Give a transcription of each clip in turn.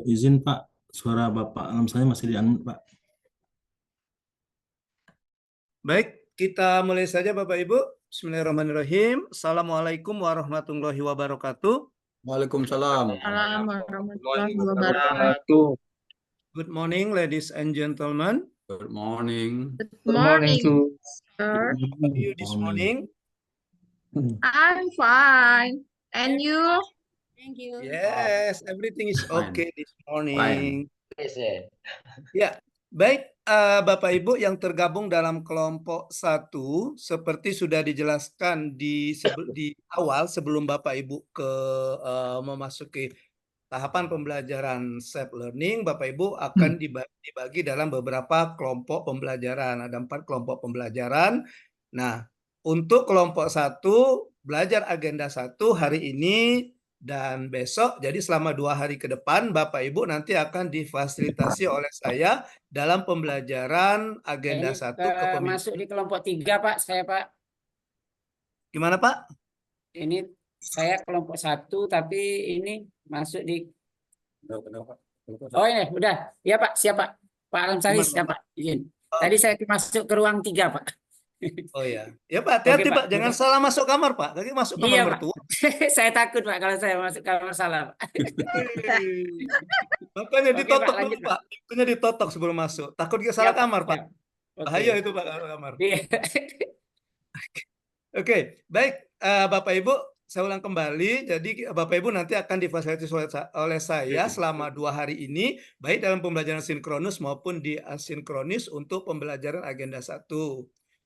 Izin Pak, suara Bapak alam saya masih di Pak. Baik, kita mulai saja Bapak Ibu. Bismillahirrahmanirrahim. Assalamualaikum warahmatullahi wabarakatuh. Waalaikumsalam. Assalamualaikum warahmatullahi wabarakatuh. Wabarakatuh. Good morning, ladies and gentlemen. Good morning. Good Good morning morning, to sir. How are you this morning? I'm fine. And you? Thank you. Yes, everything is Fine. okay this morning. Yes, yeah. Ya, baik Bapak Ibu yang tergabung dalam kelompok 1, seperti sudah dijelaskan di awal sebelum Bapak Ibu memasuki tahapan pembelajaran self learning, Bapak Ibu akan dibagi dalam beberapa kelompok pembelajaran. Ada 4 kelompok pembelajaran. Nah, untuk kelompok 1 belajar agenda 1 hari ini dan besok, jadi selama 2 hari ke depan Bapak Ibu nanti akan difasilitasi oleh saya dalam pembelajaran agenda Ini 1 kepemimpinan. masuk di kelompok 3 Pak, saya Pak. Gimana Pak? Ini saya kelompok 1 tapi ini masuk di ini udah. Ya Pak, siap Pak. Pak Alamsari Gimana, siap Pak. Izin. Tadi saya masuk ke ruang 3 Pak. Oh ya. Ya Pak, hati-hati Oke, Pak, Pak. jangan salah masuk kamar Pak. Nanti masuk kamar Iya Pak. mertua. Saya takut Pak kalau saya masuk kamar salah Pak. Makanya Oke, ditotok Pak, dulu lanjut, Pak. Pintunya ditotok sebelum masuk. Takut dia salah Siap, Pak, kamar Pak. siap. Oke. Bahaya itu Pak kalau kamar. Iya. Oke, baik Bapak Ibu, saya ulang kembali. Jadi Bapak Ibu nanti akan difasilitasi oleh saya selama 2 hari ini, baik dalam pembelajaran sinkronus maupun di asinkronis untuk pembelajaran agenda 1.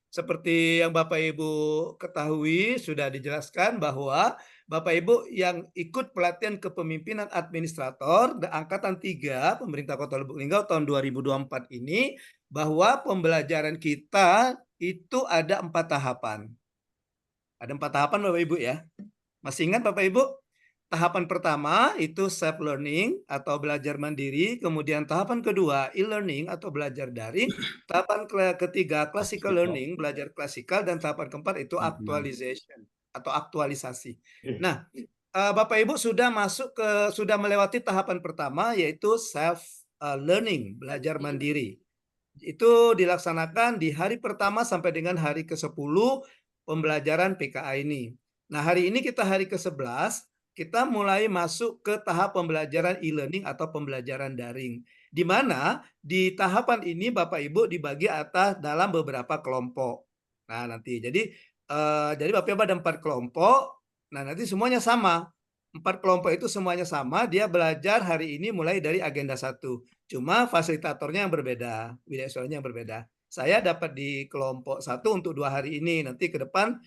Seperti yang Bapak Ibu ketahui, sudah dijelaskan bahwa Bapak Ibu yang ikut pelatihan kepemimpinan administrator Angkatan 3 Pemerintah Kota Lubuk Linggau tahun 2024 ini, bahwa pembelajaran kita itu ada 4 tahapan. Ada 4 tahapan Bapak Ibu ya. Masih ingat Bapak Ibu? Tahapan pertama itu self learning atau belajar mandiri, kemudian tahapan kedua e-learning atau belajar daring, tahapan ketiga classical learning, belajar klasikal, dan tahapan keempat itu actualization atau aktualisasi. Nah, Bapak Ibu sudah sudah melewati tahapan pertama yaitu self learning, belajar mandiri. Itu dilaksanakan di hari pertama sampai dengan hari ke-10 pembelajaran PKA ini. Nah, hari ini kita hari ke-11, kita mulai masuk ke tahap pembelajaran e-learning atau pembelajaran daring. Di mana di tahapan ini Bapak Ibu dibagi atas dalam beberapa kelompok. Nah, nanti jadi Bapak Ibu ada 4 kelompok. Nah, nanti semuanya sama. 4 kelompok itu semuanya sama, dia belajar hari ini mulai dari agenda 1. Cuma fasilitatornya yang berbeda, bidang soalnya yang berbeda. Saya dapat di kelompok 1 untuk 2 hari ini. Nanti ke depan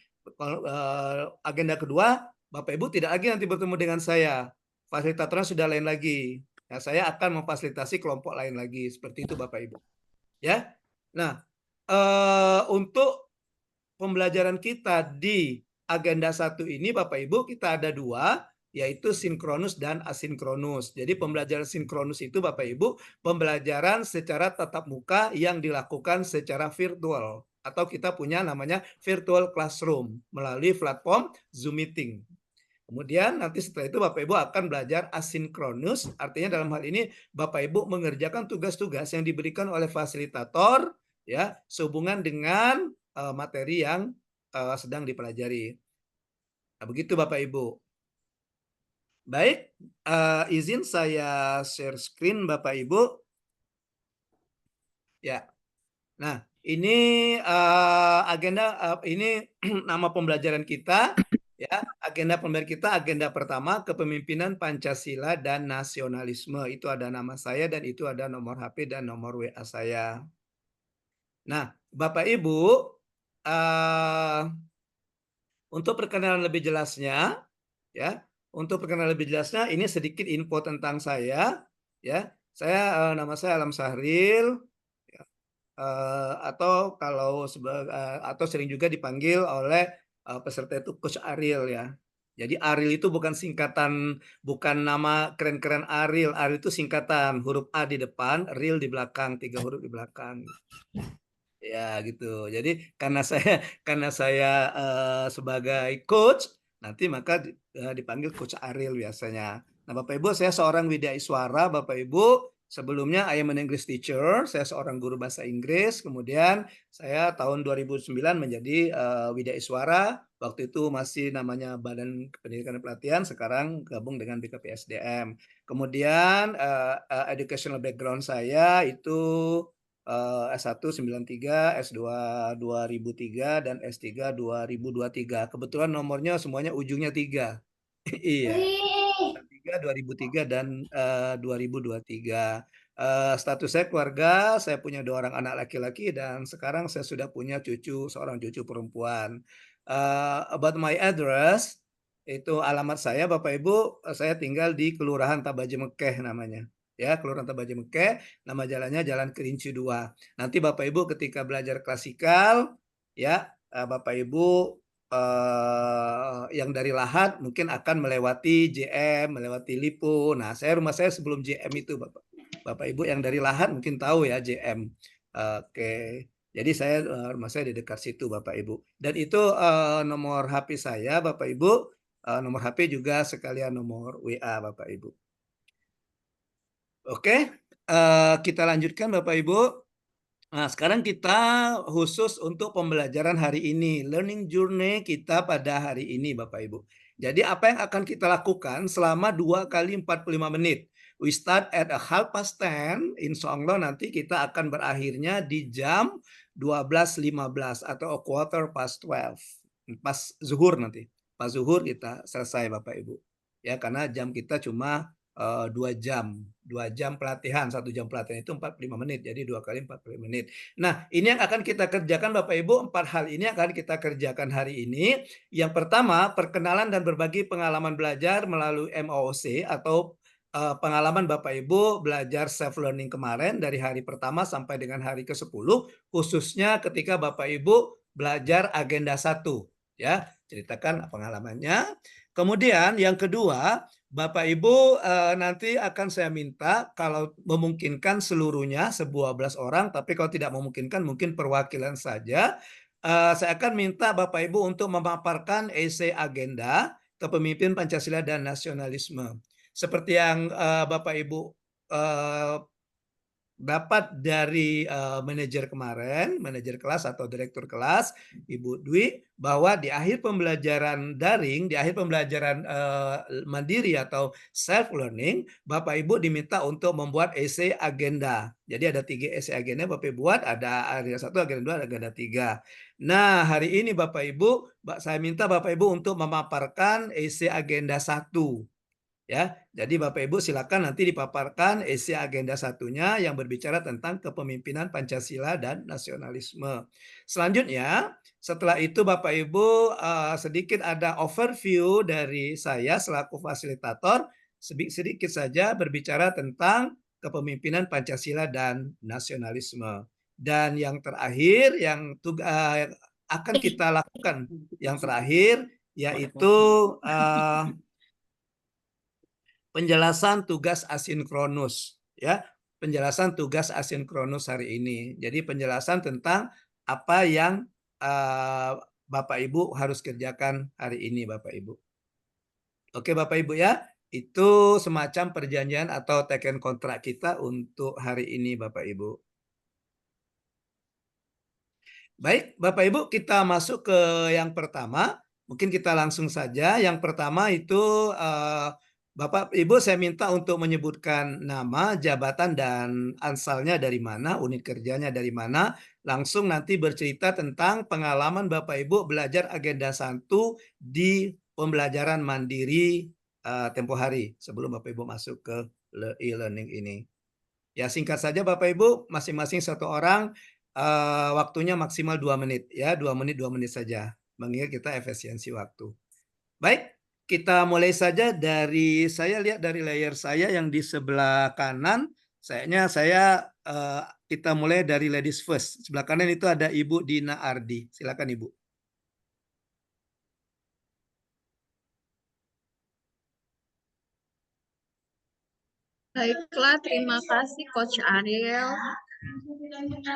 agenda kedua, Bapak Ibu tidak lagi nanti bertemu dengan saya. Fasilitatornya sudah lain lagi. Nah, saya akan memfasilitasi kelompok lain lagi. Seperti itu Bapak Ibu. Ya. Nah, untuk pembelajaran kita di agenda 1 ini Bapak Ibu kita ada 2, yaitu sinkronus dan asinkronus. Jadi pembelajaran sinkronus itu Bapak Ibu pembelajaran secara tatap muka yang dilakukan secara virtual atau kita punya namanya virtual classroom melalui platform Zoom Meeting. Kemudian nanti setelah itu Bapak Ibu akan belajar asinkronus, artinya dalam hal ini Bapak Ibu mengerjakan tugas-tugas yang diberikan oleh fasilitator ya sehubungan dengan materi yang sedang dipelajari. Nah, begitu Bapak Ibu. Baik, izin saya share screen Bapak Ibu. Ya. Nah, ini agenda ini nama pembelajaran kita ya. Agenda pembelajaran kita agenda pertama kepemimpinan Pancasila dan nasionalisme. Itu ada nama saya dan itu ada nomor HP dan nomor WA saya. Nah, Bapak Ibu, untuk perkenalan lebih jelasnya ya. Untuk perkenalan lebih jelasnya, ini sedikit info tentang saya, ya. Saya nama saya Alam Sahril, ya. Atau kalau atau sering juga dipanggil oleh peserta itu Coach Ariel ya. Jadi Ariel itu bukan singkatan, bukan nama keren-keren Ariel. Ariel itu singkatan, huruf A di depan, Real di belakang, 3 huruf di belakang. Ya gitu. Jadi karena saya sebagai coach nanti maka dipanggil Coach Ariel biasanya. Nah, Bapak Ibu, saya seorang widaiswara, Bapak Ibu. Sebelumnya I am an English teacher, saya seorang guru bahasa Inggris. Kemudian saya tahun 2009 menjadi widaiswara. Waktu itu masih namanya Badan Pendidikan dan Pelatihan, sekarang gabung dengan BKPSDM. Kemudian educational background saya itu S1 93, S2 2003, dan S3 2023. Kebetulan nomornya semuanya ujungnya 3. Iya. 2003 dan 2023. Status saya keluarga, saya punya 2 orang anak laki-laki dan sekarang saya sudah punya seorang cucu perempuan. About my address, itu alamat saya Bapak Ibu, saya tinggal di Kelurahan Tabaji Mekeh namanya. Ya, Kelurahan Tabaji Mekeh, nama jalannya Jalan Kerinci 2. Nanti Bapak Ibu ketika belajar klasikal, ya, Bapak Ibu yang dari Lahat mungkin akan melewati JM, melewati Lipo. Nah, rumah saya sebelum JM itu, Bapak Ibu yang dari Lahat mungkin tahu ya JM. Oke. Jadi rumah saya di dekat situ Bapak Ibu. Dan itu nomor HP saya Bapak Ibu, nomor HP juga sekalian nomor WA Bapak Ibu. Oke, kita lanjutkan Bapak Ibu. Nah, sekarang kita khusus untuk pembelajaran hari ini, learning journey kita pada hari ini Bapak Ibu. Jadi apa yang akan kita lakukan selama 2 kali 45 menit? We start at 10:30, insya Allah nanti kita akan berakhirnya di jam 12.15 atau 12:15. Pas zuhur nanti. Pas zuhur kita selesai Bapak Ibu. Ya, karena jam kita cuma 2 jam. 2 jam pelatihan, 1 jam pelatihan itu 45 menit, jadi 2 kali 45 menit. Nah, ini yang akan kita kerjakan Bapak Ibu, 4 hal ini akan kita kerjakan hari ini. Yang pertama, perkenalan dan berbagi pengalaman belajar melalui MOOC atau pengalaman Bapak Ibu belajar self learning kemarin dari hari pertama sampai dengan hari ke-10, khususnya ketika Bapak Ibu belajar agenda 1, ya, ceritakan pengalamannya. Kemudian yang kedua, Bapak Ibu nanti akan saya minta kalau memungkinkan seluruhnya 12 orang, tapi kalau tidak memungkinkan mungkin perwakilan saja. Saya akan minta Bapak Ibu untuk memaparkan esai agenda kepemimpinan Pancasila dan nasionalisme. Seperti yang Bapak Ibu dapat dari manajer kemarin, manajer kelas atau direktur kelas, Ibu Dwi, bahwa di akhir pembelajaran daring, di akhir pembelajaran mandiri atau self learning, Bapak Ibu diminta untuk membuat esai agenda. Jadi ada 3 esai agenda Bapak Ibu buat, ada agenda 1, agenda 2, agenda 3. Nah, hari ini Bapak Ibu, saya minta Bapak Ibu untuk memaparkan esai agenda 1. Ya, jadi Bapak Ibu silakan nanti dipaparkan esai agenda 1-nya yang berbicara tentang kepemimpinan Pancasila dan nasionalisme. Selanjutnya, setelah itu Bapak Ibu sedikit ada overview dari saya selaku fasilitator, sedikit saja berbicara tentang kepemimpinan Pancasila dan nasionalisme. Dan yang terakhir yang akan kita lakukan yang terakhir yaitu penjelasan tugas asinkronus, ya, penjelasan tugas asinkronus hari ini. Jadi penjelasan tentang apa yang Bapak Ibu harus kerjakan hari ini, Bapak Ibu. Oke, Bapak Ibu ya, itu semacam perjanjian atau taken kontrak kita untuk hari ini, Bapak Ibu. Baik, Bapak Ibu, kita masuk ke yang pertama. Mungkin kita langsung saja. Yang pertama itu Bapak Ibu saya minta untuk menyebutkan nama, jabatan, dan ansalnya dari mana, unit kerjanya dari mana. Langsung nanti bercerita tentang pengalaman Bapak Ibu belajar agenda 1 di pembelajaran mandiri tempo hari sebelum Bapak Ibu masuk ke e-learning ini. Ya, singkat saja Bapak Ibu, masing-masing 1 orang, waktunya maksimal 2 menit. Ya, 2 menit saja. Mengingat kita efisiensi waktu. Baik. Kita mulai saja dari, saya lihat dari layar saya yang di sebelah kanan, kita mulai dari ladies first. Sebelah kanan itu ada Ibu Dina Ardi. Silakan Ibu. Baiklah, terima kasih Coach Ariel.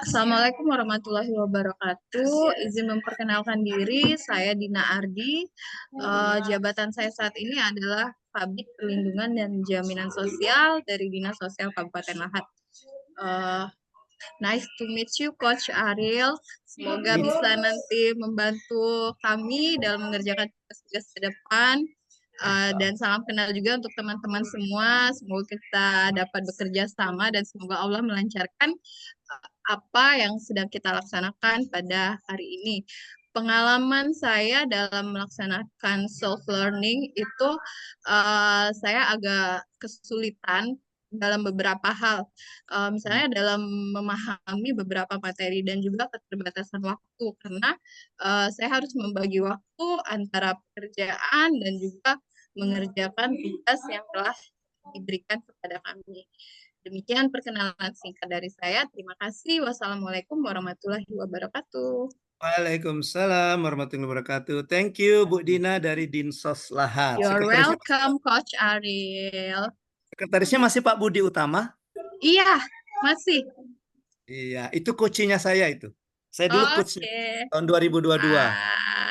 Assalamualaikum warahmatullahi wabarakatuh. Izin memperkenalkan diri, saya Dina Ardi. Jabatan saya saat ini adalah Kabid Perlindungan dan Jaminan Sosial dari Dinas Sosial Kabupaten Lahat. Nice to meet you, Coach Ariel. Semoga bisa nanti membantu kami dalam mengerjakan tugas-tugas ke depan. Dan salam kenal juga untuk teman-teman semua. Semoga kita dapat bekerja sama dan semoga Allah melancarkan apa yang sedang kita laksanakan pada hari ini. Pengalaman saya dalam melaksanakan self learning itu saya agak kesulitan dalam beberapa hal. Misalnya dalam memahami beberapa materi dan juga keterbatasan waktu karena saya harus membagi waktu antara pekerjaan dan juga mengerjakan tugas yang telah diberikan kepada kami. Demikian perkenalan singkat dari saya. Terima kasih. Wassalamualaikum warahmatullahi wabarakatuh. Waalaikumsalam warahmatullahi wabarakatuh. Thank you Bu Dina dari Dinsos Lahat. You're Sekretarisnya, welcome, Coach Ariel. sekretarisnya masih Pak Budi Utama? Iya, masih. Iya, itu coachnya saya itu. Saya dulu coach Oke. tahun 2022.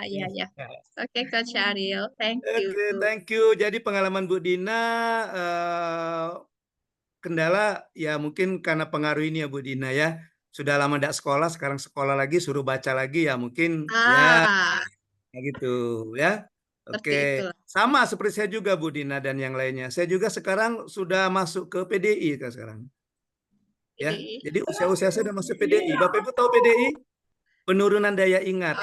Iya. Oke, Coach Ariel. Thank you. Oke, thank you. Jadi pengalaman Bu Dina, kendala ya mungkin karena pengaruh ini ya Bu Dina ya. Sudah lama tidak sekolah, sekarang sekolah lagi, suruh baca lagi ya mungkin ya gitu ya. Seperti Oke, itulah. sama seperti saya juga Bu Dina dan yang lainnya. Saya juga sekarang sudah masuk ke PDI kan sekarang. Ya, PDI. jadi usia-usia saya sudah masuk PDI. Bapak Ibu tahu PDI? Penurunan daya ingat.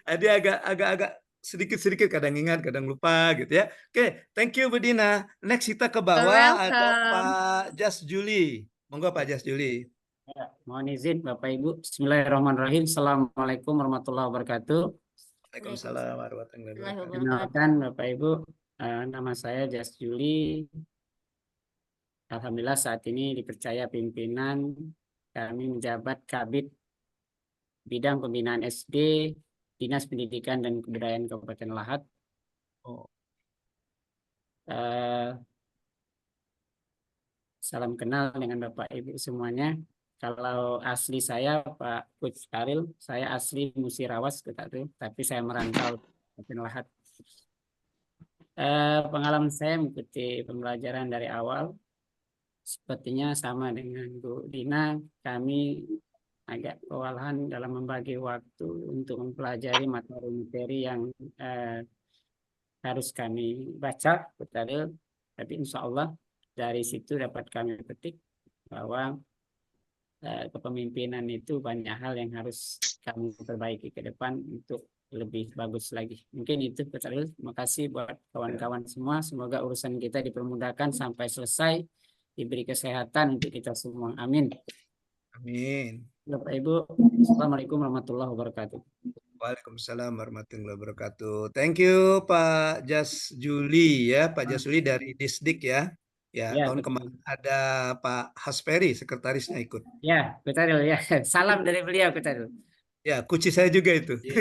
Jadi agak sedikit-sedikit kadang ingat, kadang lupa gitu ya. Oke, thank you Bu Dina. Next kita ke bawah ada welcome. Pak Jas Juli. Monggo Pak Jas Juli. Ya, mohon izin Bapak Ibu. Bismillahirrahmanirrahim. Assalamualaikum warahmatullahi wabarakatuh. Waalaikumsalam warahmatullahi wabarakatuh. Perkenalkan Bapak Ibu, nama saya Jas Juli. Alhamdulillah saat ini dipercaya pimpinan kami menjabat Kabid Bidang Pembinaan SD Dinas Pendidikan dan Kebudayaan Kabupaten Lahat. Salam kenal dengan Bapak Ibu semuanya. Kalau asli saya Pak Coach Ariel, saya asli Musirawas, tapi saya merantau Kabupaten Lahat. Pengalaman saya mengikuti pembelajaran dari awal, sepertinya sama dengan Bu Dina, kami agak kewalahan dalam membagi waktu untuk mempelajari materi-materi yang harus kami baca, tapi insya Allah dari situ dapat kami petik bahwa kepemimpinan itu banyak hal yang harus kami perbaiki ke depan untuk lebih bagus lagi. Mungkin itu Betul. Terima kasih buat kawan-kawan semua. Semoga urusan kita dipermudahkan sampai selesai, diberi kesehatan untuk kita semua. Amin. Amin. Bapak Ibu, Assalamualaikum warahmatullahi wabarakatuh. Waalaikumsalam warahmatullahi wabarakatuh. Thank you Pak Jas Juli ya, Pak Jas Juli dari Disdik ya. Ya, tahun kemarin ada Pak Hasperi, sekretarisnya ikut. Ya, betul ya. Salam dari beliau, betul. Ya, kunci saya juga itu. Ya,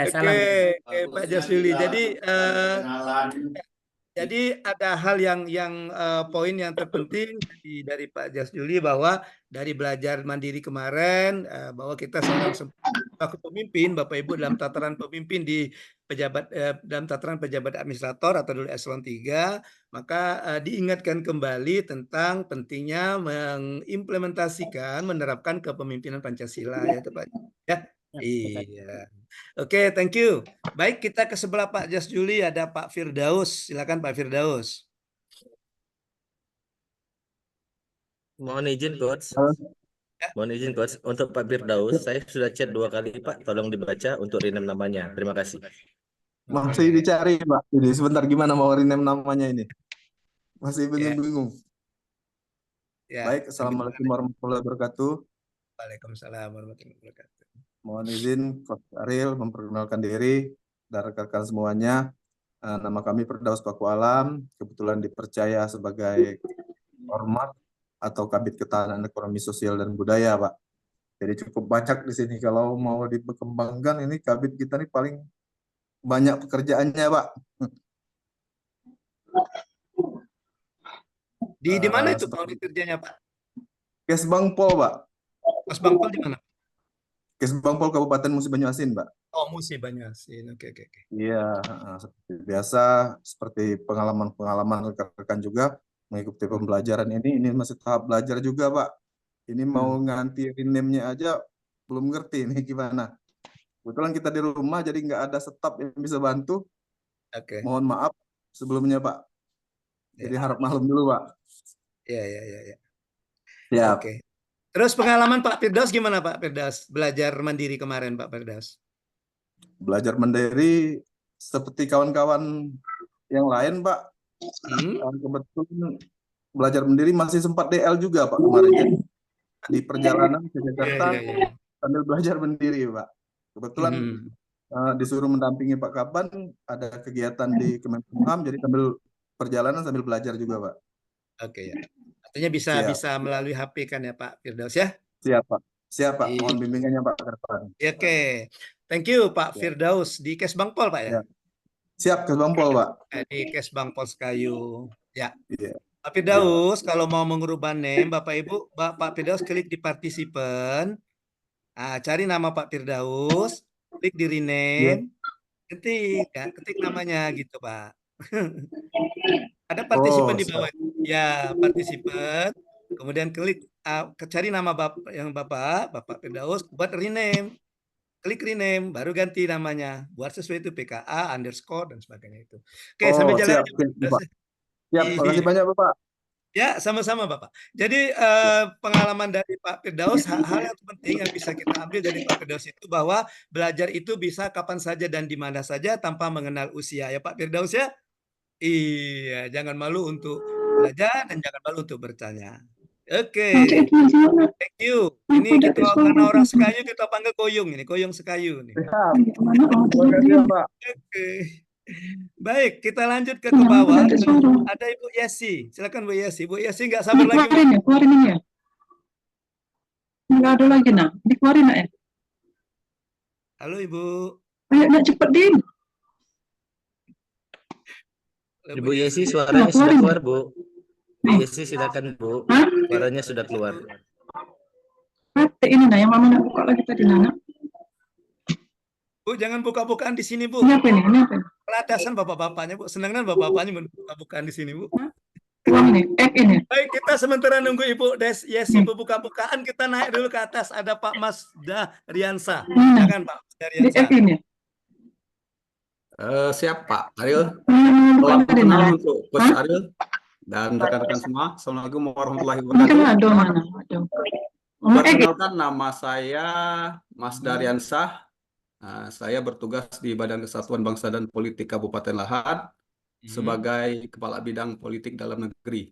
Oke, salam. Pak Jas Juli. Jadi ada hal yang poin yang terpenting dari Pak Jas Juli bahwa dari belajar mandiri kemarin bahwa kita sebagai pemimpin, Bapak Ibu dalam tataran pemimpin di pejabat dalam tataran pejabat administrator atau dulu eselon 3, maka diingatkan kembali tentang pentingnya mengimplementasikan, menerapkan kepemimpinan Pancasila ya, Pak. Ya. Iya. Oke, thank you. Baik, kita ke sebelah Pak Jas Juli ada Pak Firdaus. Silakan Pak Firdaus. Mohon izin Coach. Mohon izin Coach. Untuk Pak Firdaus, saya sudah chat 2 kali Pak. Tolong dibaca untuk rename namanya. Terima kasih. Masih dicari Pak. Jadi sebentar gimana mau rename namanya ini? Masih bingung-bingung. Ya. Baik, Assalamualaikum warahmatullahi wabarakatuh. Waalaikumsalam warahmatullahi wabarakatuh. Mohon izin Coach Ariel memperkenalkan diri dan rekan-rekan semuanya. Nama kami Firdaus Paku Alam, kebetulan dipercaya sebagai Ormat atau Kabid Ketahanan Ekonomi Sosial dan Budaya, Pak. Jadi cukup banyak di sini. Kalau mau dikembangkan ini Kabid kita ini paling banyak pekerjaannya, Pak. Di mana itu Pak kerjanya, Pak? Kesbangpol, Pak. Kesbangpol di mana? Kesbangpol Kabupaten Musi Banyuasin, Pak. Oh, Musi Banyuasin. Oke. Iya, seperti biasa, seperti pengalaman rekan-rekan juga mengikuti pembelajaran ini masih tahap belajar juga, Pak. Ini mau nganti rename-nya aja belum ngerti ini gimana. Kebetulan kita di rumah jadi nggak ada staf yang bisa bantu. Oke. Mohon maaf sebelumnya, Pak. Jadi harap maklum dulu, Pak. Iya. Siap. Oke. Terus pengalaman Pak Firdaus gimana Pak Firdaus belajar mandiri kemarin Pak Firdaus? Belajar mandiri seperti kawan-kawan yang lain, Pak. Kebetulan belajar mandiri masih sempat DL juga, Pak, kemarin. Jadi di perjalanan ke Jakarta sambil belajar mandiri, Pak. Kebetulan disuruh mendampingi Pak Kaban, ada kegiatan di Kemenkumham, jadi sambil perjalanan sambil belajar juga, Pak. Oke ya. Artinya bisa melalui HP kan ya Pak Firdaus ya? Siap, Pak. Siap, Pak. Mohon bimbingannya, Pak, ke depan. Oke. Thank you Pak Firdaus di Kesbangpol, Pak ya? Siap, Kesbangpol, Pak. Di Kesbangpol Sekayu. Ya. Iya. Pak Firdaus, kalau mau mengubah name, Bapak Ibu, Pak Firdaus klik di participant. Cari nama Pak Firdaus, klik di rename, ketik namanya gitu, Pak. Ada partisipan di bawah. Ya, partisipan. Kemudian klik cari nama Bapak Firdaus, buat rename. Klik rename, baru ganti namanya. Buat sesuai itu PKA, underscore, dan sebagainya itu. Oke, sampai jalan. Siap, makasih banyak Bapak. Ya, sama-sama Bapak. Jadi pengalaman dari Pak Firdaus, hal yang penting yang bisa kita ambil dari Pak Firdaus itu bahwa belajar itu bisa kapan saja dan di mana saja tanpa mengenal usia. Ya Pak Firdaus ya? Iya, jangan malu untuk belajar dan jangan malu untuk bertanya. Oke. Thank you. Ini kita karena orang Sekayu kita panggil Koyung ini, Koyung Sekayu nih. Oke. Baik, kita lanjut ke bawah. Ada Ibu Yesi. Silakan Bu Yesi. Bu Yesi nggak sabar lagi. Keluarin ini ya. Nggak ada lagi nak. Dikeluarin nak ya. Halo Ibu. Ayo nak cepet Din. Ibu Yesi suaranya sudah keluar Bu. Bu Yesi silakan Bu. Suaranya sudah keluar. Ini nah yang mama nak buka lagi tadi Nana. Bu, jangan buka-bukaan di sini, Bu. Ini apa ini? Ini apa? Peladasan bapak-bapaknya, Bu. Senangkan bapak-bapaknya buka-bukaan di sini, Bu. Uang ini, ini. Baik, kita sementara nunggu Ibu Yesi Ibu buka-bukaan, kita naik dulu ke atas. Ada Pak Mas Daryansa. Silakan Pak Daryansa. Ini. Siap Pak Ariel. Salam kenal untuk Coach Ariel dan rekan-rekan semua. Assalamualaikum warahmatullahi wabarakatuh. Perkenalkan, nama saya Mas Daryansa. Saya bertugas di Badan Kesatuan Bangsa dan Politik Kabupaten Lahat sebagai Kepala Bidang Politik Dalam Negeri.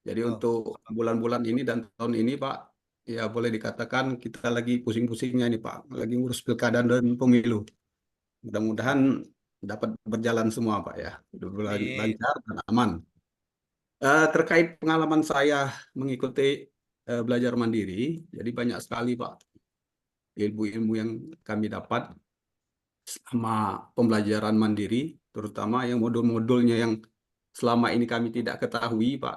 Jadi untuk bulan-bulan ini dan tahun ini Pak, ya boleh dikatakan kita lagi pusing-pusingnya ini Pak, lagi ngurus pilkada dan pemilu. Mudah-mudahan dapat berjalan semua Pak ya, lancar dan aman. Terkait pengalaman saya mengikuti belajar mandiri, jadi banyak sekali Pak ilmu-ilmu yang kami dapat selama pembelajaran mandiri, terutama yang modul-modulnya yang selama ini kami tidak ketahui Pak.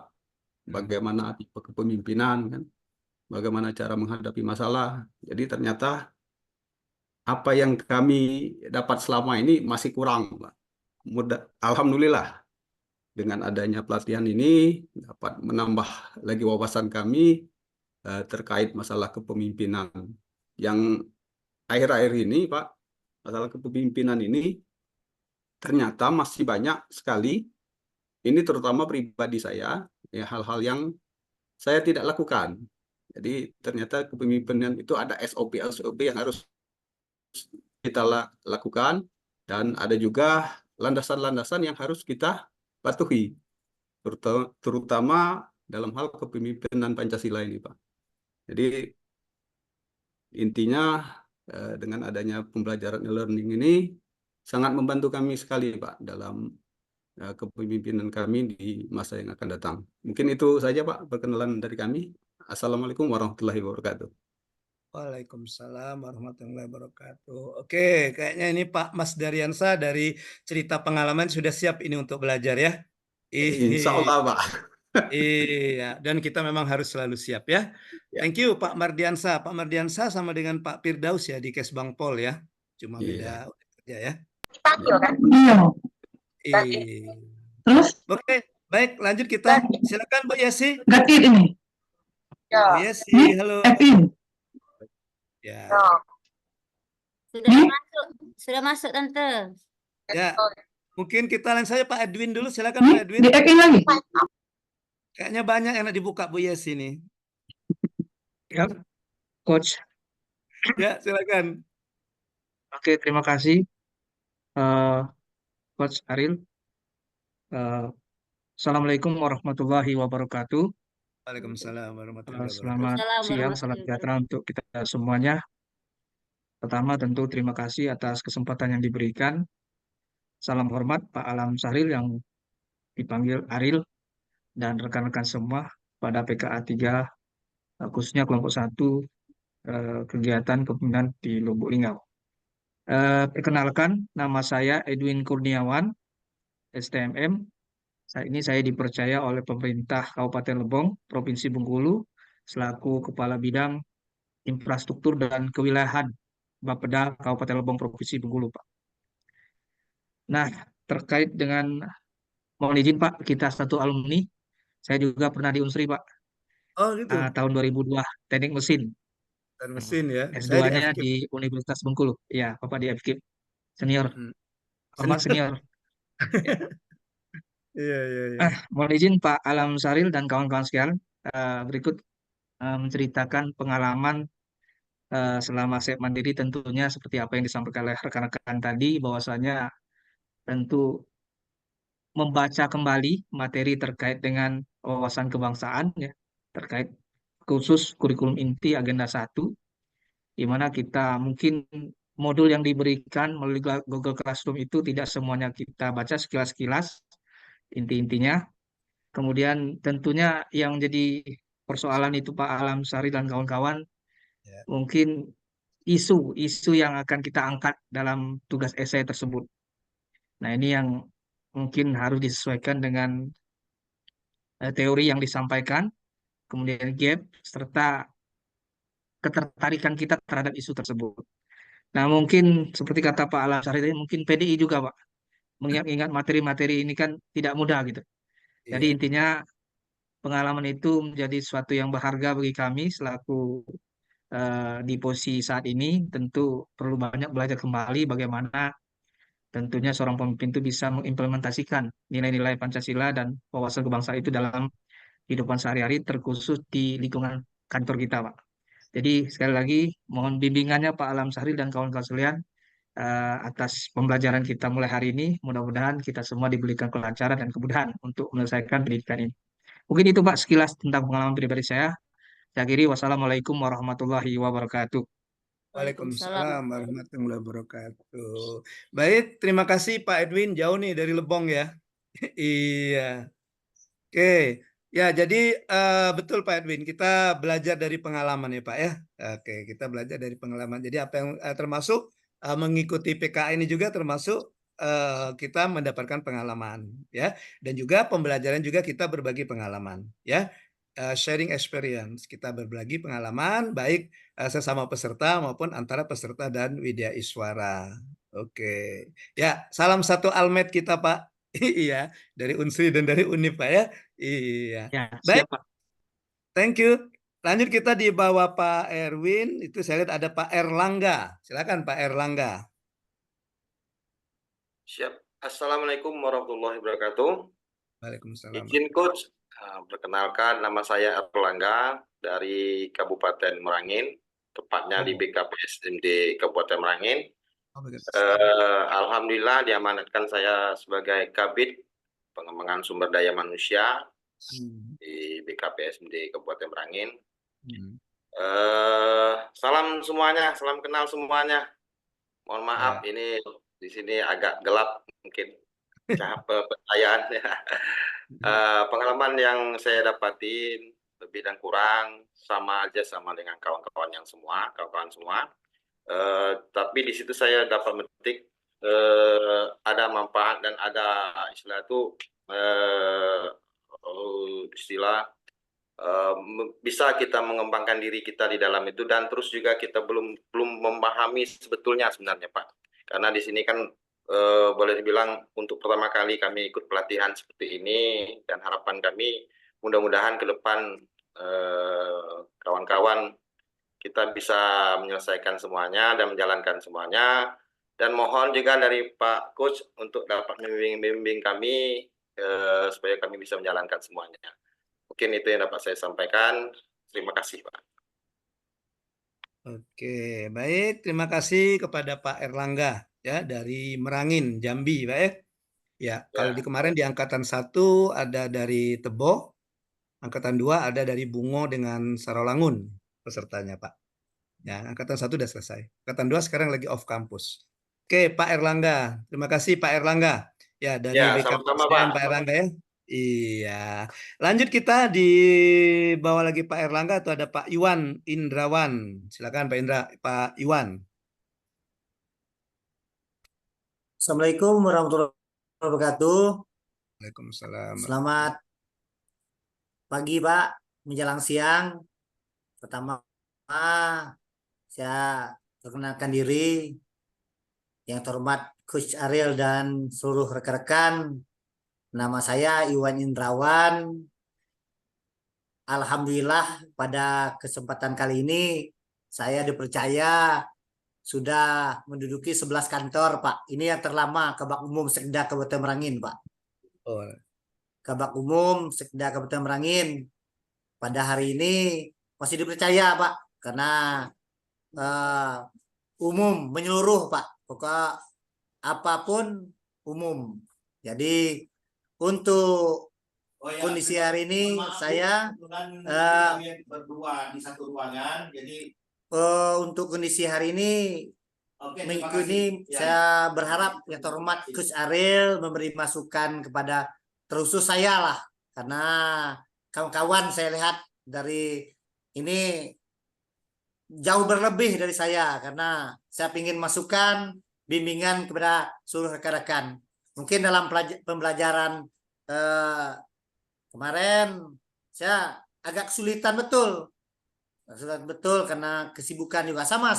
Bagaimana tipe kepemimpinan, kan? Bagaimana cara menghadapi masalah. Jadi ternyata apa yang kami dapat selama ini masih kurang Pak. Alhamdulillah dengan adanya pelatihan ini dapat menambah lagi wawasan kami terkait masalah kepemimpinan. Yang akhir-akhir ini Pak, masalah kepemimpinan ini ternyata masih banyak sekali, ini terutama pribadi saya, ya hal-hal yang saya tidak lakukan. Jadi ternyata kepemimpinan itu ada SOP yang harus kita lakukan, dan ada juga landasan-landasan yang harus kita patuhi, terutama dalam hal kepemimpinan Pancasila ini Pak. Jadi intinya dengan adanya pembelajaran e-learning ini sangat membantu kami sekali Pak dalam kepemimpinan kami di masa yang akan datang. Mungkin itu saja Pak perkenalan dari kami. Assalamualaikum warahmatullahi wabarakatuh. Waalaikumsalam warahmatullahi wabarakatuh. Oke, kayaknya ini Pak Mas Daryansa dari cerita pengalaman sudah siap ini untuk belajar ya. Insya Allah Pak. Iya, dan kita memang harus selalu siap ya. Ya. Thank you Pak Mardiansa. Pak Mardiansa sama dengan Pak Firdaus ya di Kesbang Pol ya. Cuma Iya. beda kerja ya. Iya. Iya. Terus Oke, baik lanjut kita. Silakan Bu Yesi. ganti ini. Bu Yesi, Ini halo. F-in. Ya. Sudah masuk Tante. Ya. Mungkin kita langsung saja Pak Edwin dulu. Silakan Ini Pak Edwin. di F-in lagi. Kayaknya banyak yang dibuka Bu Yesi nih. Ya, Coach. Ya, silakan. Oke, terima kasih, Coach Ariel. Assalamualaikum warahmatullahi wabarakatuh. Waalaikumsalam warahmatullahi wabarakatuh. Selamat siang, salam sejahtera untuk kita semuanya. Pertama, tentu terima kasih atas kesempatan yang diberikan. Salam hormat Pak Alam Sahril yang dipanggil Ariel dan rekan-rekan semua pada PKA 3, khususnya kelompok 1, kegiatan kepemimpinan di Lubuk Linggau. Perkenalkan, nama saya Edwin Kurniawan, STMM. Saat ini saya dipercaya oleh pemerintah Kabupaten Lebong, Provinsi Bengkulu, selaku Kepala Bidang Infrastruktur dan Kewilayahan Bapeda Kabupaten Lebong, Provinsi Bengkulu, Pak. Nah, terkait dengan, mohon izin Pak, kita satu alumni, saya juga pernah di Unsri, Pak, Oh gitu. tahun 2002, teknik mesin. Dan mesin ya. Saya di S2-nya FKIP. di Universitas Bengkulu. Ya, Bapak di FKIP. Senior. Hormat senior. Ya. Iya. Mohon izin Pak Alam Sahril dan kawan-kawan sekalian, berikut menceritakan pengalaman selama saya mandiri, tentunya seperti apa yang disampaikan oleh rekan-rekan tadi, bahwasanya tentu membaca kembali materi terkait dengan wawasan kebangsaan, ya, terkait khusus kurikulum inti agenda 1, di mana kita mungkin modul yang diberikan melalui Google Classroom itu tidak semuanya kita baca sekilas-kilas inti-intinya. Kemudian tentunya yang jadi persoalan itu Pak Alam Sari dan kawan-kawan, mungkin isu yang akan kita angkat dalam tugas esai tersebut. Nah, ini yang mungkin harus disesuaikan dengan teori yang disampaikan, kemudian gap, serta ketertarikan kita terhadap isu tersebut. Nah, mungkin seperti kata Pak Alam Sari tadi, mungkin PDI juga Pak, mengingat materi-materi ini kan tidak mudah gitu. Jadi intinya pengalaman itu menjadi sesuatu yang berharga bagi kami selaku di posisi saat ini. Tentu perlu banyak belajar kembali bagaimana tentunya seorang pemimpin itu bisa mengimplementasikan nilai-nilai Pancasila dan wawasan kebangsaan itu dalam kehidupan sehari-hari, terkhusus di lingkungan kantor kita, Pak. Jadi sekali lagi mohon bimbingannya Pak Alam Sahril dan kawan-kawan sekalian atas pembelajaran kita mulai hari ini. Mudah-mudahan kita semua diberikan kelancaran dan kemudahan untuk menyelesaikan pendidikan ini. Mungkin itu Pak sekilas tentang pengalaman pribadi saya. Saya akhiri, wassalamualaikum warahmatullahi wabarakatuh. Waalaikumsalam warahmatullahi wabarakatuh. Baik, terima kasih Pak Edwin, jauh nih dari Lebong ya. Iya. Oke. Ya, jadi betul Pak Edwin, kita belajar dari pengalaman ya Pak ya. Oke, kita belajar dari pengalaman. Jadi apa yang termasuk mengikuti PKA ini juga termasuk kita mendapatkan pengalaman ya. Dan juga pembelajaran juga kita berbagi pengalaman ya. Sharing experience, kita berbagi pengalaman baik sesama peserta maupun antara peserta dan Widya Iswara. Oke. Ya, salam satu almet kita Pak. Iya, dari Unsri dan dari Unif Pak ya. Iya. Ya, Baik. siap Pak. Thank you. Lanjut kita di bawah Pak Erwin, itu saya lihat ada Pak Erlangga. Silakan Pak Erlangga. Siap. Assalamualaikum warahmatullahi wabarakatuh. Waalaikumsalam. Izin Coach, perkenalkan nama saya Erlangga dari Kabupaten Merangin, tepatnya di BKPSMD Kabupaten Merangin. Alhamdulillah diamanatkan saya sebagai Kabid Pengembangan Sumber Daya Manusia di BKPSMD Kabupaten Merangin. Salam semuanya, salam kenal semuanya. Mohon maaf ini di sini agak gelap mungkin pencahayaan ya. Pengalaman yang saya dapatin lebih dan kurang sama aja sama dengan kawan-kawan semua. Tapi di situ saya dapat memetik ada manfaat dan ada istilah itu istilah bisa kita mengembangkan diri kita di dalam itu, dan terus juga kita belum memahami sebetulnya sebenarnya Pak, karena di sini kan boleh dibilang untuk pertama kali kami ikut pelatihan seperti ini, dan harapan kami mudah-mudahan ke depan kawan-kawan kita bisa menyelesaikan semuanya dan menjalankan semuanya, dan mohon juga dari Pak Coach untuk dapat membimbing kami supaya kami bisa menjalankan semuanya. Mungkin itu yang dapat saya sampaikan. Terima kasih, Pak. Oke, baik. Terima kasih kepada Pak Erlangga ya dari Merangin, Jambi, Pak ya. Ya, kalau di kemarin di angkatan 1 ada dari Tebo, angkatan 2 ada dari Bungo dengan Sarolangun pesertanya, Pak. Ya, angkatan 1 sudah selesai. Angkatan 2 sekarang lagi off kampus. Oke, Pak Erlangga. Terima kasih Pak Erlangga. Ya, dari Ya, BKPSDM sama-sama, Pak. Pak Erlangga ya. Iya. Lanjut kita di bawah lagi Pak Erlangga atau ada Pak Iwan Indrawan. Silakan Pak Indra, Pak Iwan. Assalamualaikum warahmatullahi wabarakatuh. Waalaikumsalam. Selamat pagi Pak, menjelang siang. Pertama, saya perkenalkan diri. Yang terhormat Coach Ariel dan seluruh rekan-rekan. Nama saya Iwan Indrawan. Alhamdulillah pada kesempatan kali ini saya dipercaya sudah menduduki 11 kantor, Pak. Ini yang terlama Kabak Umum Sekda Kabupaten Merangin, Pak. Oh. Kabak Umum Sekda Kabupaten Merangin pada hari ini masih dipercaya, Pak, karena umum menyeluruh, Pak. Pokoknya apapun umum. Jadi untuk kondisi hari ini saya berdua di satu ruangan. Jadi untuk kondisi hari ini mengikuti saya berharap yang terhormat Coach Ariel memberi masukan kepada terusus saya lah, karena kawan-kawan saya lihat dari ini jauh berlebih dari saya, karena saya ingin masukan bimbingan kepada seluruh rekan-rekan. Mungkin dalam pembelajaran kemarin saya agak kesulitan betul karena kesibukan juga sama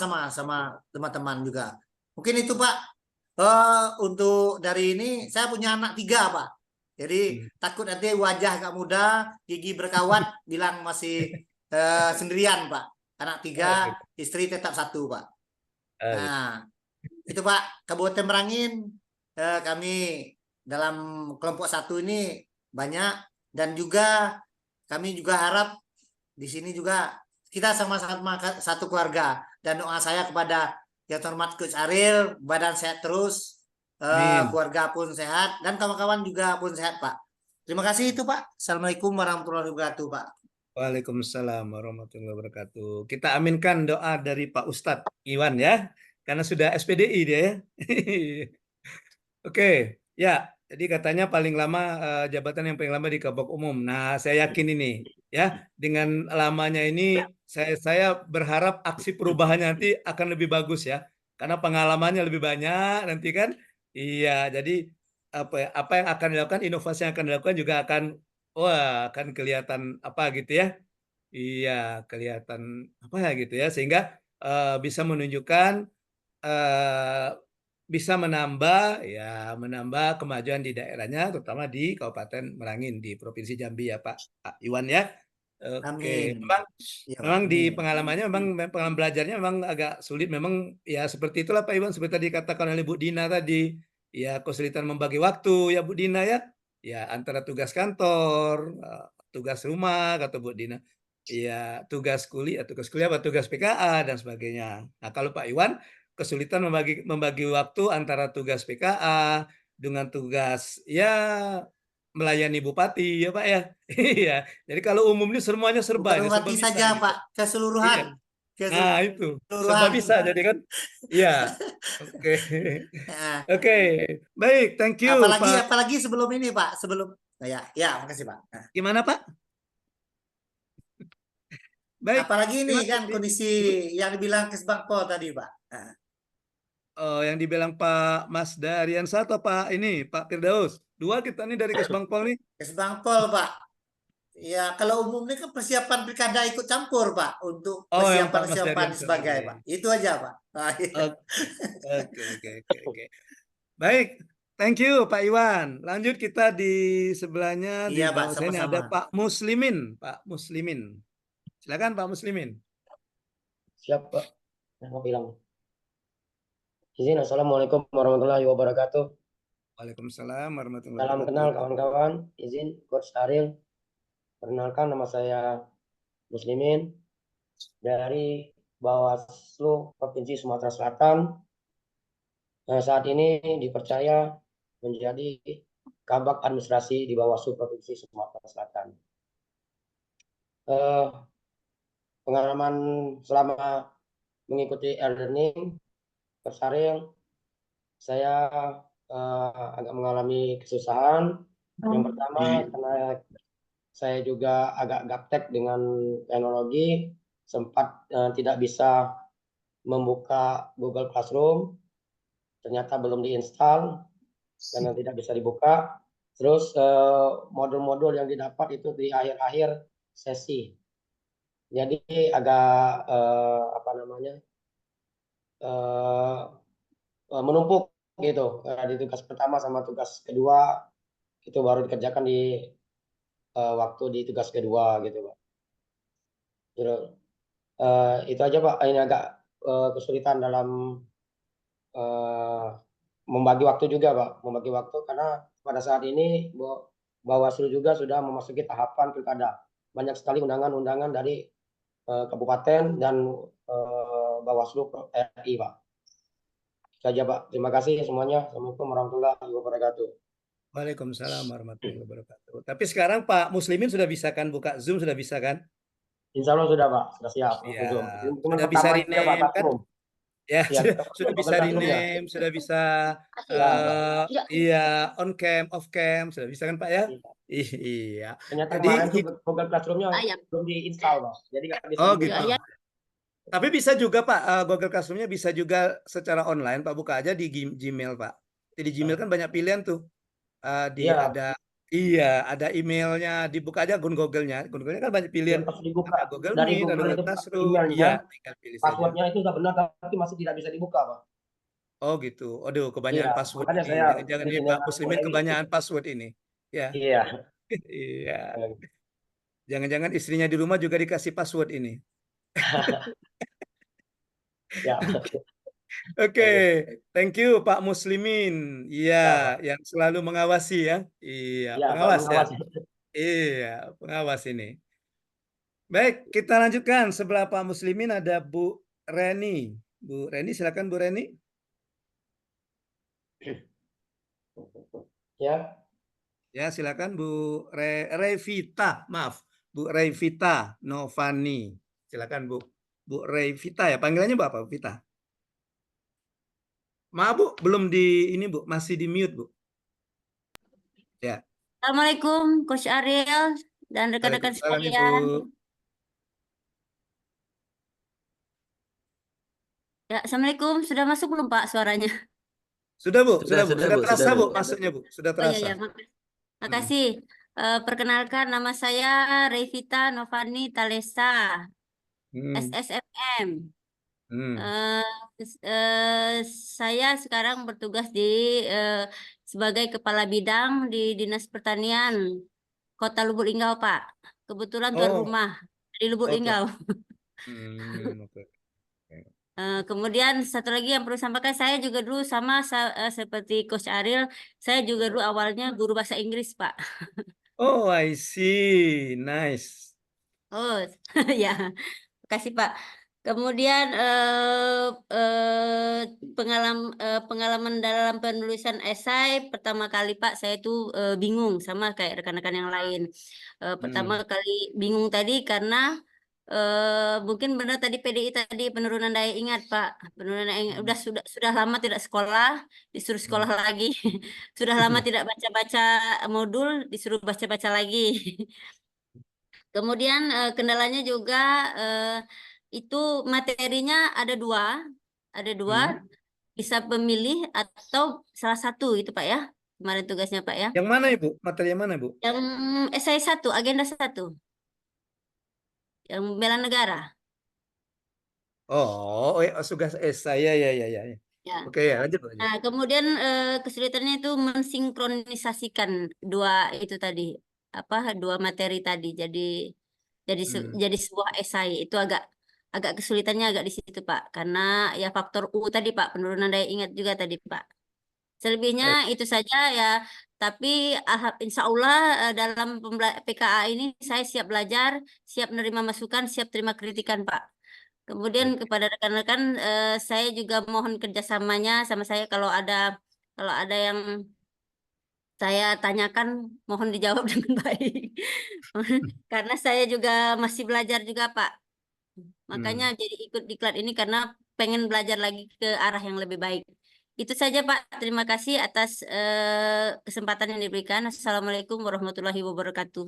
teman-teman juga. Mungkin itu Pak. Untuk dari ini saya punya anak 3 Pak. Jadi takut nanti wajah agak muda, gigi berkawat, bilang masih sendirian Pak. Anak 3, istri tetap 1 Pak. Nah, itu Pak, Kabupaten Merangin kami dalam kelompok 1 ini banyak, dan juga kami juga harap di sini juga kita sama-sama satu keluarga, dan doa saya kepada yang terhormat Coach Ariel, badan sehat terus, keluarga pun sehat, dan kawan-kawan juga pun sehat Pak. Terima kasih itu Pak. Assalamualaikum warahmatullahi wabarakatuh Pak. Waalaikumsalam warahmatullahi wabarakatuh. Kita aminkan doa dari Pak Ustadz Iwan ya, karena sudah SPDI dia ya. Oke, ya. Jadi katanya paling lama jabatan yang paling lama di Kabak Umum. Nah, saya yakin ini ya, dengan lamanya ini saya berharap aksi perubahannya nanti akan lebih bagus ya, karena pengalamannya lebih banyak nanti kan. Iya, jadi apa yang akan dilakukan, inovasi yang akan dilakukan juga akan kelihatan apa gitu ya. Iya, kelihatan apa ya gitu ya, sehingga bisa menunjukkan bisa menambah kemajuan di daerahnya, terutama di Kabupaten Merangin di Provinsi Jambi ya Pak Iwan ya. Oke, memang di pengalamannya pengalaman belajarnya memang agak sulit, memang ya seperti itulah Pak Iwan, seperti tadi dikatakan oleh Bu Dina tadi, ya kesulitan membagi waktu ya Bu Dina ya antara tugas kantor, tugas rumah kata Bu Dina, ya tugas kuliah atau tugas PKA dan sebagainya. Nah kalau Pak Iwan kesulitan membagi waktu antara tugas PKA dengan tugas melayani bupati ya Pak ya. Iya. Jadi kalau umum ini semuanya serba. Bukan bupati saja gitu. Pak, keseluruhan. Iya. Nah itu serba bisa jadi kan. Iya. Oke. Oke. Baik, thank you Pak. Apalagi sebelum ini Pak, makasih Pak. Gimana Pak? Baik. Apalagi ini kan kondisi yang dibilang Kesbangpol tadi Pak. Oh, yang dibilang Pak Mas Darian atau Pak Firdaus? 2 kita nih dari Kesbangpol nih. Kesbangpol Pak. Ya, kalau umumnya kan persiapan pilkada ikut campur, Pak, untuk Oh, yang Pak Mas persiapan Daryanto sebagai, tadi. Pak. Itu aja, Pak. Nah, iya. Oke. Baik, thank you Pak Iwan. Lanjut kita di sebelahnya, di Iya, Pak, bawah saya ini ada sama-sama. Pak Muslimin. Pak Muslimin. Silakan Pak Muslimin. Siap, Pak. Mau bilang. Izin, Assalamualaikum warahmatullahi wabarakatuh. Waalaikumsalam warahmatullahi Salam wabarakatuh. kenal kawan-kawan. Izin, Coach Ariel. Perkenalkan, nama saya Muslimin dari Bawaslu Provinsi Sumatera Selatan. Saat ini dipercaya menjadi Kabak Administrasi di Bawaslu Provinsi Sumatera Selatan. Pengalaman selama mengikuti e-learning, Coach Ariel, saya agak mengalami kesusahan. Yang pertama, karena saya juga agak gaptek dengan teknologi, sempat tidak bisa membuka Google Classroom, ternyata belum diinstal karena tidak bisa dibuka. Terus modul-modul yang didapat itu di akhir-akhir sesi, jadi agak menumpuk gitu. Di tugas pertama sama tugas kedua itu baru dikerjakan di waktu di tugas kedua gitu, Pak. Itu aja, Pak. Ini agak kesulitan dalam membagi waktu juga, Pak. Membagi waktu karena pada saat ini Bawaslu juga sudah memasuki tahapan pilkada. Banyak sekali undangan-undangan dari kabupaten dan Bawaslu RI, Pak. Itu aja, Pak. Terima kasih semuanya. Assalamualaikum warahmatullahi wabarakatuh. Waalaikumsalam warahmatullahi wabarakatuh. Tapi sekarang Pak Muslimin sudah bisa kan buka Zoom, sudah bisa kan? Insya Allah sudah, Pak. Sudah siap. Ya, Cuma sudah bisa pertama juga, Pak, rename kan? Classroom. Ya, Ya, sudah bisa rename, sudah bisa iya on cam, off cam, sudah bisa kan Pak ya? Iya. Ternyata Jadi kemarin tuh Google Classroom-nya belum diinstal, Pak. Jadi nggak bisa oh dibuka. gitu. Tapi bisa juga Pak, Google Classroom-nya bisa juga secara online, Pak, buka aja di Gmail, Pak. Jadi Gmail kan banyak pilihan tuh. Ada emailnya, dibuka aja akun Google-nya. Google-nya kan banyak pilihan. Pas dibuka Ada Google dari Meet, ada Google Google itu Classroom. emailnya, Iya, tinggal pilih saja. passwordnya itu sudah benar tapi masih tidak bisa dibuka, Pak. Oh gitu. Aduh, kebanyakan Iya, password makanya ini. saya Jangan-jangan ini bikin Pak yang Muslimin ini. kebanyakan password ini. Ya. Iya. Iya. Jangan-jangan istrinya di rumah juga dikasih password ini. Ya. Oke, thank you Pak Muslimin. Iya, yang selalu mengawasi ya. Iya, Ya, pengawas ya. mengawasi. Iya, pengawas ini. Baik, kita lanjutkan. Sebelah Pak Muslimin ada Bu Reni. Bu Reni, silakan Bu Reni. Ya. Ya, silakan Bu Revita. Maaf, Bu Revita Novani. Silakan Bu. Bu Revita ya, panggilannya Bu apa, Bu Vita? Maaf Bu, belum di ini Bu, masih di mute Bu. Ya. Assalamualaikum Coach Ariel dan rekan-rekan sekalian. Ya, Assalamualaikum. Sudah masuk belum Pak suaranya? Sudah Bu, sudah Bu. Sudah Bu, terasa sudah, Bu Bu. masuknya Bu. Sudah Oh iya, terasa. ya. Makasih. Perkenalkan nama saya Revita Novani Talesa, SSMM. Saya sekarang bertugas sebagai Kepala Bidang di Dinas Pertanian Kota Lubuk Linggau, Pak. Kebetulan tuan rumah di Lubuk Linggau. Kemudian satu lagi yang perlu sampaikan, saya juga dulu sama seperti Coach Ariel, saya juga dulu awalnya guru bahasa Inggris, Pak. Oh, I see. Nice. Oh, ya. Makasih, Pak. Kemudian pengalaman dalam penulisan esai pertama kali Pak, saya itu bingung sama kayak rekan-rekan yang lain. Pertama kali bingung tadi karena mungkin benar tadi PDI tadi penurunan daya ingat Pak. Penurunan daya ingat sudah lama tidak sekolah, disuruh sekolah lagi. Sudah lama tidak baca-baca modul, disuruh baca-baca lagi. Kemudian kendalanya juga itu materinya ada dua, bisa memilih atau salah satu gitu Pak ya. kemarin tugasnya Pak ya. Yang mana Ibu? Materi yang mana Ibu? Yang esai 1, agenda 1. Yang bela negara. Oh, tugas esai ya. Ya. Oke ya, lanjut. Nah, kemudian kesulitannya itu mensinkronisasikan itu tadi, dua materi tadi. Jadi sebuah esai itu agak kesulitannya agak di situ Pak, karena ya faktor U tadi Pak, penurunan daya ingat juga tadi Pak. Selebihnya itu saja ya. Tapi insya Allah dalam PKA ini saya siap belajar, siap menerima masukan, siap terima kritikan Pak. Kemudian kepada rekan-rekan saya juga mohon kerjasamanya sama saya kalau ada yang saya tanyakan mohon dijawab dengan baik. Karena saya juga masih belajar juga Pak. Makanya jadi ikut diklat ini karena pengen belajar lagi ke arah yang lebih baik. Itu saja Pak. Terima kasih atas kesempatan yang diberikan. Assalamualaikum warahmatullahi wabarakatuh.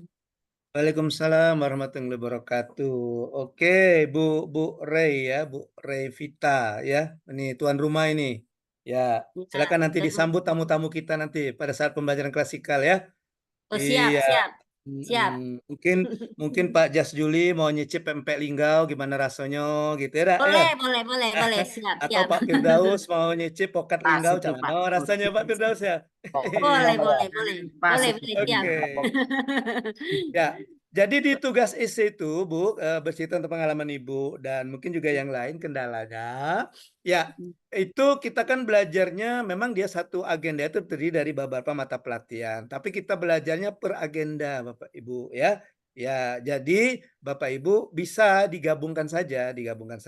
Waalaikumsalam warahmatullahi wabarakatuh. Oke, Bu Rey ya, Bu Rey Vita ya. Ini tuan rumah ini. Ya, silakan nanti disambut tamu-tamu kita nanti pada saat pembelajaran klasikal ya. Oh, siap, Iya. siap. Siap. Mungkin Pak Jas Juli mau nyicip pempek linggau gimana rasanya gitu ya, Dak, ya? Boleh, siap, Atau siap. Pak Firdaus mau nyicip pokat linggau gimana rasanya Pak Firdaus ya? Boleh, siap. Ya, jadi di tugas isi itu Bu bercerita tentang pengalaman Ibu dan mungkin juga yang lain kendalanya. Ya, itu kita kan belajarnya memang dia satu agenda itu terdiri dari beberapa mata pelatihan, tapi kita belajarnya per agenda Bapak Ibu ya. Ya, jadi Bapak Ibu bisa digabungkan saja ya, digabungkan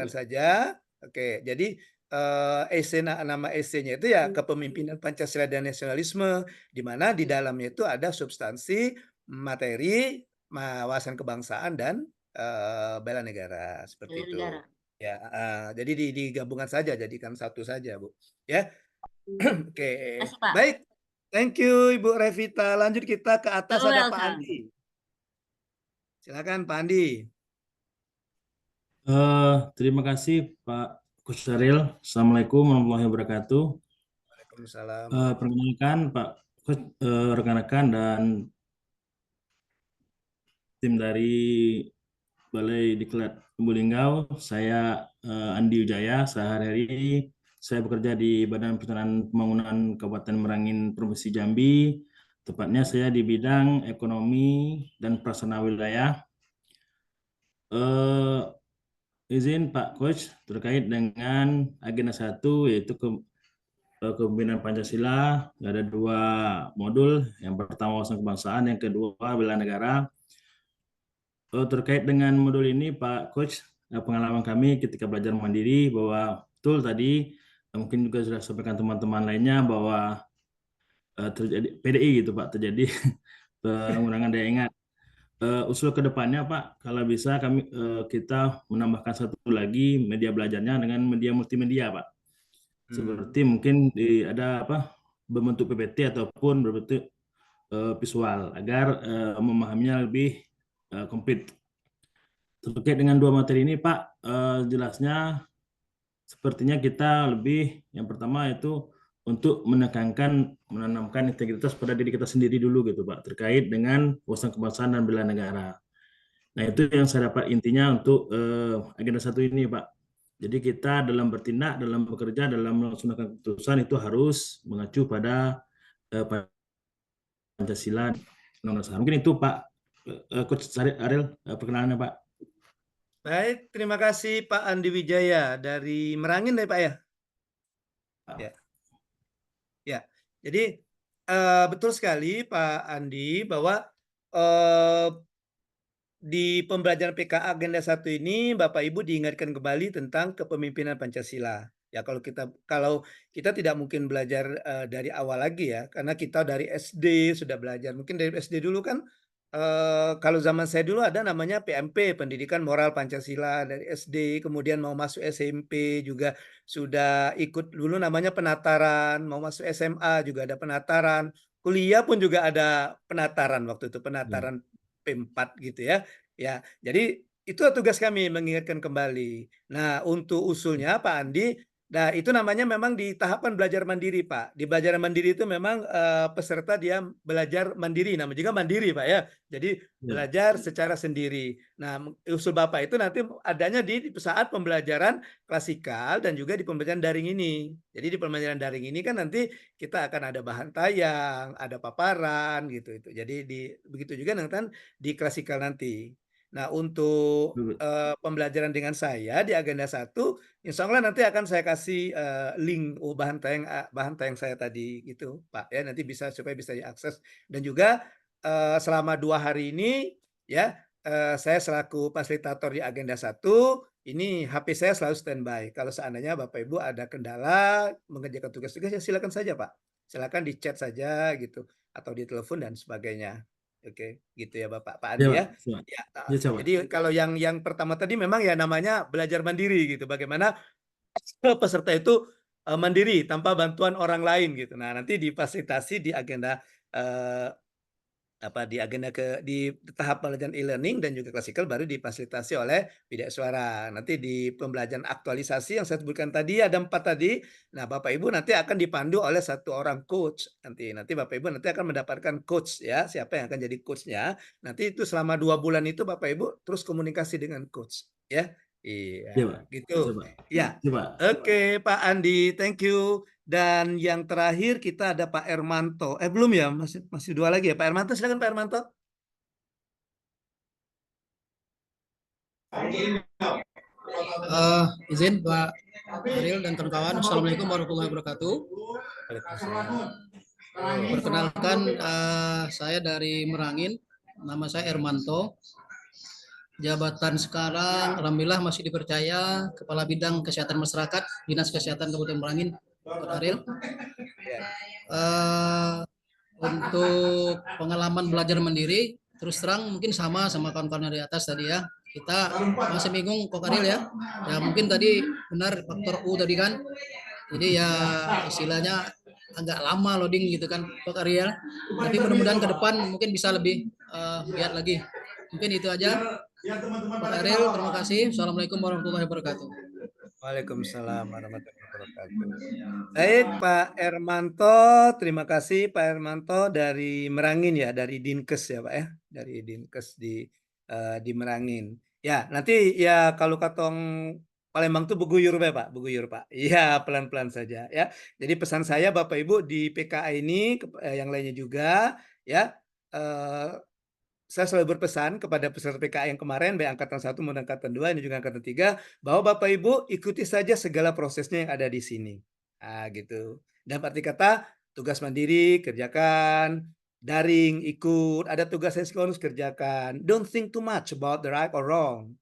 saja. Oke, jadi nama esainya itu ya kepemimpinan Pancasila dan nasionalisme, di mana di dalamnya itu ada substansi, materi, wawasan kebangsaan dan bela negara seperti itu. Ya, jadi digabungkan saja, jadikan satu saja, Bu. Ya, oke. Baik, thank you Ibu Revita. Lanjut kita ke atas ada Pak Andi. Silakan Pak Andi. Terima kasih Pak Coach Syaril. Assalamualaikum warahmatullahi wabarakatuh. Waalaikumsalam. Perkenalkan Pak Coach, rekan-rekan dan tim dari Balai Diklat Lubuk saya Andi Wijaya. Sehari-hari saya bekerja di Badan Perencanaan Pembangunan Kabupaten Merangin Provinsi Jambi. Tepatnya saya di bidang ekonomi dan prasarana wilayah. Izin Pak Coach terkait dengan agenda 1 yaitu kepemimpinan Pancasila. Ada 2 modul. Yang pertama wawasan kebangsaan, yang kedua bela negara. Terkait dengan modul ini Pak Coach, pengalaman kami ketika belajar mandiri bahwa betul tadi mungkin juga sudah sampaikan teman-teman lainnya bahwa terjadi PDI gitu Pak, terjadi pengurangan daya ingat. Usul ke depannya Pak, kalau bisa kita menambahkan satu lagi media belajarnya dengan media multimedia Pak. Seperti mungkin ada berbentuk PPT ataupun berbentuk visual agar memahaminya lebih komplit. Terkait dengan 2 materi ini Pak, jelasnya sepertinya kita lebih yang pertama itu untuk menanamkan integritas pada diri kita sendiri dulu gitu Pak, terkait dengan wawasan kebangsaan dan bela negara. Nah itu yang saya dapat intinya untuk agenda 1 ini Pak. Jadi kita dalam bertindak, dalam bekerja, dalam melaksanakan keputusan itu harus mengacu pada Pancasila. Mungkin itu Pak Coach Syaril perkenalannya Pak. Baik, terima kasih Pak Andi Wijaya dari Merangin ya Pak ya. Ya, jadi betul sekali Pak Andi bahwa di pembelajaran PKA agenda 1 ini Bapak Ibu diingatkan kembali tentang kepemimpinan Pancasila. Ya kalau kita tidak mungkin belajar dari awal lagi ya, karena kita dari SD sudah belajar. Mungkin dari SD dulu kan kalau zaman saya dulu ada namanya PMP, Pendidikan Moral Pancasila dari SD, kemudian mau masuk SMP juga sudah ikut dulu namanya penataran, mau masuk SMA juga ada penataran, kuliah pun juga ada penataran waktu itu, penataran P4 gitu ya. Ya, jadi itu tugas kami mengingatkan kembali. Nah, untuk usulnya Pak Andi, Nah, itu namanya memang di tahapan belajar mandiri, Pak. Di belajar mandiri itu memang peserta dia belajar mandiri, namanya juga mandiri, Pak ya. Jadi belajar secara sendiri. Nah, usul Bapak itu nanti adanya di saat pembelajaran klasikal dan juga di pembelajaran daring ini. Jadi di pembelajaran daring ini kan nanti kita akan ada bahan tayang, ada paparan gitu itu. Jadi begitu juga nanti di klasikal nanti. Nah, untuk pembelajaran dengan saya di agenda 1, insya Allah nanti akan saya kasih link bahan tayang saya tadi gitu, Pak ya, nanti bisa supaya bisa diakses. Dan juga selama 2 hari ini ya, saya selaku fasilitator di agenda 1, ini HP saya selalu standby. Kalau seandainya Bapak Ibu ada kendala mengerjakan tugas-tugas, ya silakan saja Pak. Silakan di chat saja gitu, atau di telepon dan sebagainya. Oke, gitu ya Pak Andi ya. Ya, jadi kalau yang pertama tadi memang ya namanya belajar mandiri gitu. Bagaimana peserta itu mandiri tanpa bantuan orang lain gitu. Nah, nanti difasilitasi di agenda di tahap pembelajaran e-learning dan juga klasikal baru difasilitasi oleh bidak suara. Nanti di pembelajaran aktualisasi yang saya sebutkan tadi ada 4 tadi. Nah, Bapak Ibu nanti akan dipandu oleh 1 orang coach. Nanti Bapak Ibu nanti akan mendapatkan coach ya, siapa yang akan jadi coachnya. Nanti itu selama 2 bulan itu Bapak Ibu terus komunikasi dengan coach ya. Iya, gitu. Ya. Oke, Pak Andi, thank you. Dan yang terakhir kita ada Pak Ermanto. Belum ya, masih 2 lagi ya. Pak Ermanto, silakan Pak Ermanto. Izin Pak Ariel dan kawan-kawan, Assalamualaikum warahmatullahi wabarakatuh. Perkenalkan, saya dari Merangin, nama saya Ermanto. Jabatan sekarang, alhamdulillah masih dipercaya Kepala Bidang Kesehatan Masyarakat, Dinas Kesehatan Kabupaten Merangin, Pak Ariel. Untuk pengalaman belajar mandiri, terus terang mungkin sama kawan-kawan dari atas tadi ya. Kita masih bingung Kok Ariel ya. Ya mungkin tadi benar faktor U tadi kan. Jadi ya istilahnya agak lama loading gitu kan Kok Ariel. Tapi mudah-mudahan ke depan mungkin bisa lebih lihat lagi. Mungkin itu aja. Pak Ariel, terima kasih. Assalamualaikum warahmatullahi wabarakatuh. Waalaikumsalam warahmatullahi wabarakatuh. Baik Pak Ermanto, terima kasih Pak Ermanto dari Merangin ya, dari Dinkes ya Pak ya, dari Dinkes di Merangin. Ya nanti ya kalau katong Palembang tuh beguyur Pak, beguyur Pak. Iya pelan-pelan saja ya. Jadi pesan saya Bapak Ibu di PKA ini, yang lainnya juga ya. Saya selalu berpesan kepada peserta PKA yang kemarin, baik Angkatan 1 maupun Angkatan 2, ini juga Angkatan 3, bahwa Bapak Ibu ikuti saja segala prosesnya yang ada di sini. Gitu. Dan arti kata, tugas mandiri, kerjakan, daring, ikut, ada tugas sinkronus, kerjakan. Don't think too much about the right or wrong.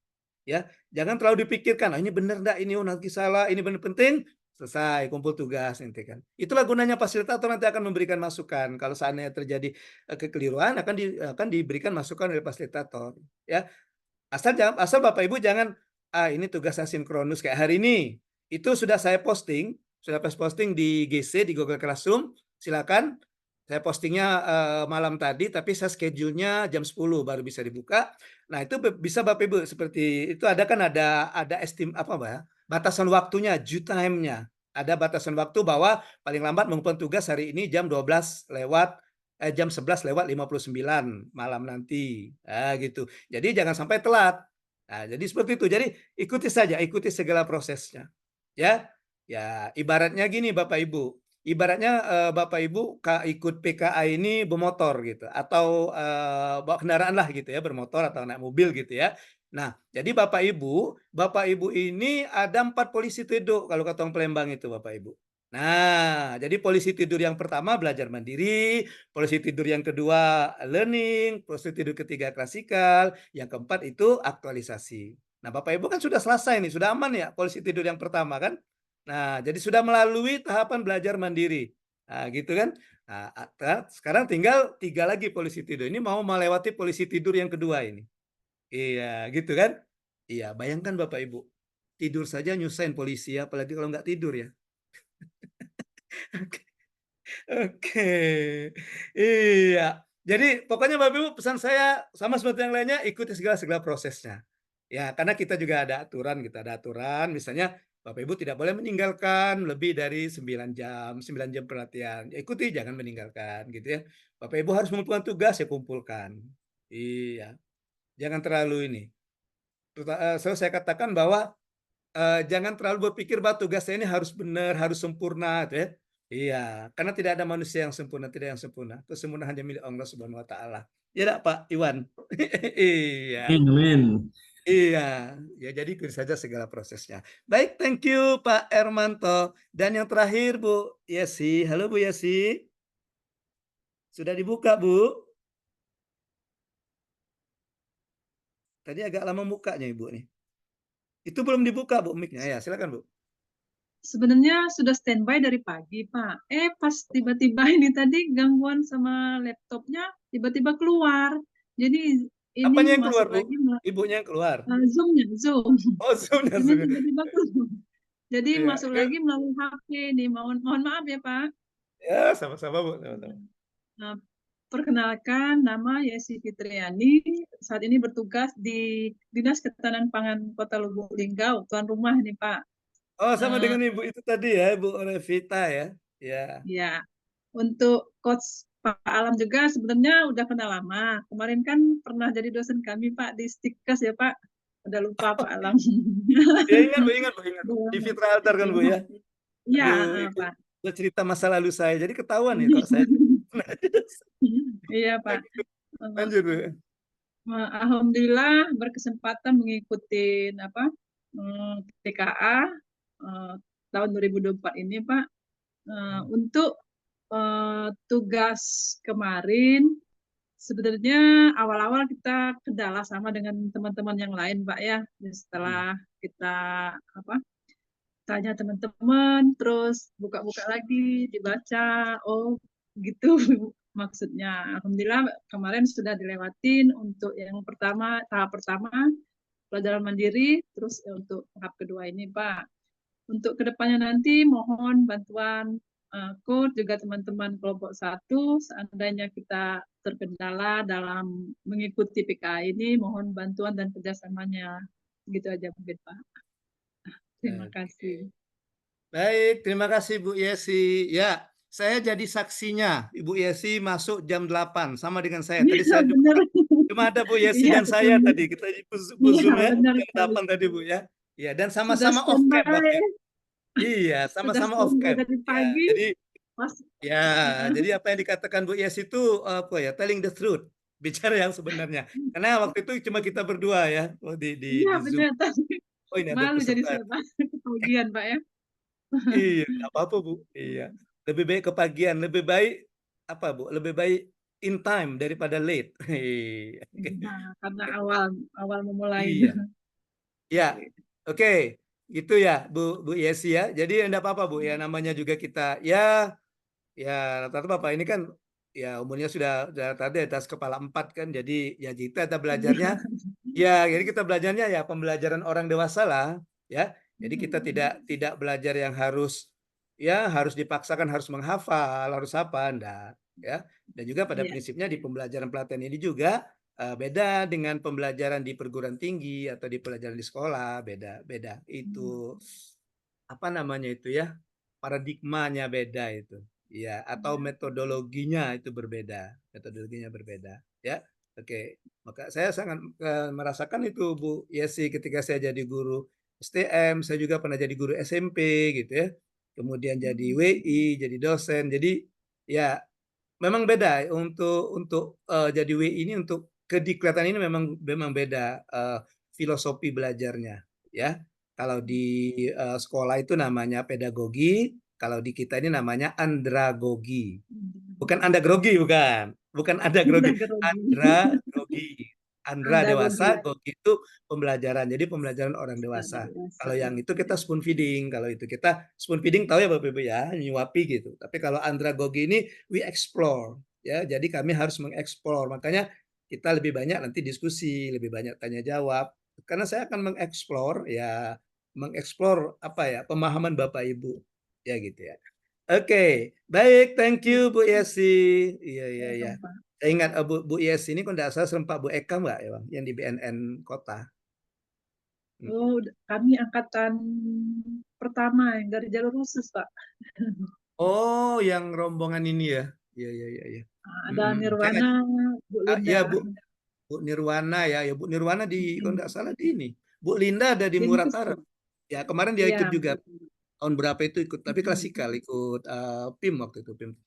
Ya, jangan terlalu dipikirkan, ini benar enggak, ini nanti salah, ini benar penting. Selesai, kumpul tugas nanti kan. Itulah gunanya fasilitator, nanti akan memberikan masukan. Kalau seandainya terjadi kekeliruan akan diberikan masukan oleh fasilitator. Ya, asal Bapak Ibu jangan ini tugas asinkronus kayak hari ini. Itu sudah saya posting di GC di Google Classroom. Silakan. Saya postingnya malam tadi, tapi saya schedule-nya jam 10 baru bisa dibuka. Nah, itu bisa Bapak Ibu seperti itu ada batasan waktunya, due time-nya. Ada batasan waktu bahwa paling lambat mengumpulkan tugas hari ini jam 11:59 malam nanti. Gitu. Jadi jangan sampai telat. Nah, jadi seperti itu. Jadi ikuti saja, ikuti segala prosesnya. Ya. Ya, ibaratnya gini Bapak Ibu. Ibaratnya Bapak Ibu ikut PKA ini bermotor gitu atau bawa kendaraan lah gitu ya, bermotor atau naik mobil gitu ya. Nah, jadi Bapak Ibu ini ada 4 polisi tidur kalau kata orang Palembang itu Bapak Ibu. Nah, jadi polisi tidur yang pertama belajar mandiri, polisi tidur yang kedua learning, polisi tidur ketiga klasikal, yang keempat itu aktualisasi. Nah, Bapak Ibu kan sudah selesai nih, sudah aman ya polisi tidur yang pertama kan? Nah, jadi sudah melalui tahapan belajar mandiri. Nah, gitu kan? Nah, sekarang tinggal 3 lagi polisi tidur. Ini mau melewati polisi tidur yang kedua ini. Iya, gitu kan? Iya, bayangkan Bapak Ibu. Tidur saja nyusahin polisi, apalagi kalau nggak tidur ya. Oke. Iya. Jadi pokoknya Bapak Ibu pesan saya sama seperti yang lainnya ikuti segala prosesnya. Ya, karena kita juga ada aturan, misalnya Bapak Ibu tidak boleh meninggalkan lebih dari 9 jam pelatihan. Ya, ikuti, jangan meninggalkan gitu ya. Bapak Ibu harus mengumpulkan tugas, ya kumpulkan. Iya. Jangan terlalu ini. Selalu saya katakan bahwa jangan terlalu berpikir bahwa tugasnya ini harus benar, harus sempurna gitu ya. Iya, karena tidak ada manusia yang sempurna, tidak yang sempurna. Kesempurnaan hanya milik Allah Subhanahu wa taala. Ya enggak, Pak Iwan? Iya. Amin. Iya, ya jadi ikuti saja segala prosesnya. Baik, thank you Pak Ermanto. Dan yang terakhir Bu Yesi. Halo Bu Yesi. Sudah dibuka Bu? Tadi agak lama bukanya Ibu nih. Itu belum dibuka Bu mic-nya. Ya, silakan Bu. Sebenarnya sudah standby dari pagi, Pak. Pas tiba-tiba ini tadi gangguan sama laptopnya, tiba-tiba keluar. Jadi ini Apanya yang keluar masuk Bu? lagi Ibunya yang keluar. Zoom-nya, Zoom. Oh, Zoom-nya. Ini tiba-tiba keluar. Jadi Iya, masuk lagi melalui HP nih. Mohon maaf ya, Pak. Ya, sama-sama Bu, sama-sama. Nah, perkenalkan, nama Yesi Fitriani. Saat ini bertugas di Dinas Ketahanan Pangan Kota Lubuk Linggau, tuan rumah nih Pak. Oh, sama dengan Ibu itu tadi ya, Ibu Revita ya. Ya. Ya, untuk Coach Pak Alam juga sebenarnya udah kenal lama. Kemarin kan pernah jadi dosen kami Pak di Stikkes ya Pak. Udah lupa Pak Alam. Ya ingat Bu. Di Fitra Altar kan Bu ya. Iya, Aduh, Pak. itu cerita masa lalu saya. Jadi ketahuan nih kok saya. Iya Pak. Lanjut Bu. Alhamdulillah berkesempatan mengikuti TKA tahun 2024 ini Pak. Untuk tugas kemarin sebenarnya awal-awal kita kendala sama dengan teman-teman yang lain Pak ya. Setelah kita tanya teman-teman, terus buka-buka lagi, dibaca, oh gitu maksudnya. Alhamdulillah kemarin sudah dilewatin untuk yang pertama, tahap pertama pelajaran mandiri, terus untuk tahap kedua ini Pak. Untuk kedepannya nanti mohon bantuan coach juga teman-teman kelompok 1, seandainya kita terkendala dalam mengikuti PKA ini, mohon bantuan dan kerjasamanya. Gitu aja mungkin Pak. Terima kasih. Baik, terima kasih Bu Yesi. Ya, saya jadi saksinya. Ibu Yesi masuk jam 8 sama dengan saya. Tadi saya cuma ada Bu Yesi dan saya tadi. Kita Bu Zoom ya, jam 8 tadi Bu ya. Ya, dan sama-sama off cam bahkan. Iya, sama-sama off cam. Dari pagi. Jadi apa yang dikatakan Bu Yesi itu telling the truth. Bicara yang sebenarnya. Karena waktu itu cuma kita berdua ya di Zoom. Benar. Oh, ini ada Malu jadi peserta. saya kepagian Pak ya. Iya, nggak apa-apa Bu. Iya, lebih baik kepagian, lebih baik apa Bu? Lebih baik in time daripada late. Nah, karena awal memulai. Iya. Ya, oke, gitu ya Bu Yesi ya. Jadi enggak apa-apa Bu ya, namanya juga kita ya rata-rata Bapak ini kan ya umurnya sudah tadi atas kepala 4 kan. Jadi ya kita belajarnya ya, jadi kita belajarnya ya pembelajaran orang dewasa lah ya. Jadi kita tidak belajar yang harus dipaksakan harus menghafal, harus apa, enggak ya. Dan juga pada prinsipnya di pembelajaran pelatihan ini juga beda dengan pembelajaran di perguruan tinggi atau di pelajaran di sekolah, beda. Itu apa namanya itu ya? Paradigmanya beda itu. Ya, atau metodologinya itu berbeda. Metodologinya berbeda, ya. Oke. Maka saya sangat merasakan itu Bu Yesi ketika saya jadi guru STM, saya juga pernah jadi guru SMP gitu ya. Kemudian jadi WI, jadi dosen. Jadi ya memang beda untuk jadi WI ini untuk kedikliatan ini memang beda filosofi belajarnya ya. Kalau di sekolah itu namanya pedagogi, kalau di kita ini namanya andragogi. Bukan Anda grogi, bukan Anda grogi, andragogi. Andra dewasa, gogi itu pembelajaran. Jadi pembelajaran orang dewasa. Kalau yang itu kita spoon feeding. Kalau itu kita spoon feeding tahu ya Bapak Ibu ya, nyuapi gitu. Tapi kalau andragogi ini we explore ya. Jadi kami harus mengeksplor. Makanya kita lebih banyak nanti diskusi, lebih banyak tanya jawab. Karena saya akan mengeksplor apa ya, pemahaman Bapak Ibu. Ya gitu ya. Oke, baik, thank you Bu Yesi. Iya. Saya ingat Bu Yesi ini kalau tidak salah serempak Bu Eka Mbak ya Bang, yang di BNN Kota. Oh, kami angkatan pertama yang dari jalur khusus, Pak. Oh, yang rombongan ini ya. Iya, iya, iya, iya. Ada Saya Nirwana, Bu Linda. ya, Bu Nirwana ya. Ya, Bu Nirwana kalau nggak salah di ini. Bu Linda ada di Murad Arab. Ya, kemarin dia ikut juga. Tahun berapa itu ikut, tapi klasikal, ikut PIM waktu itu, PIM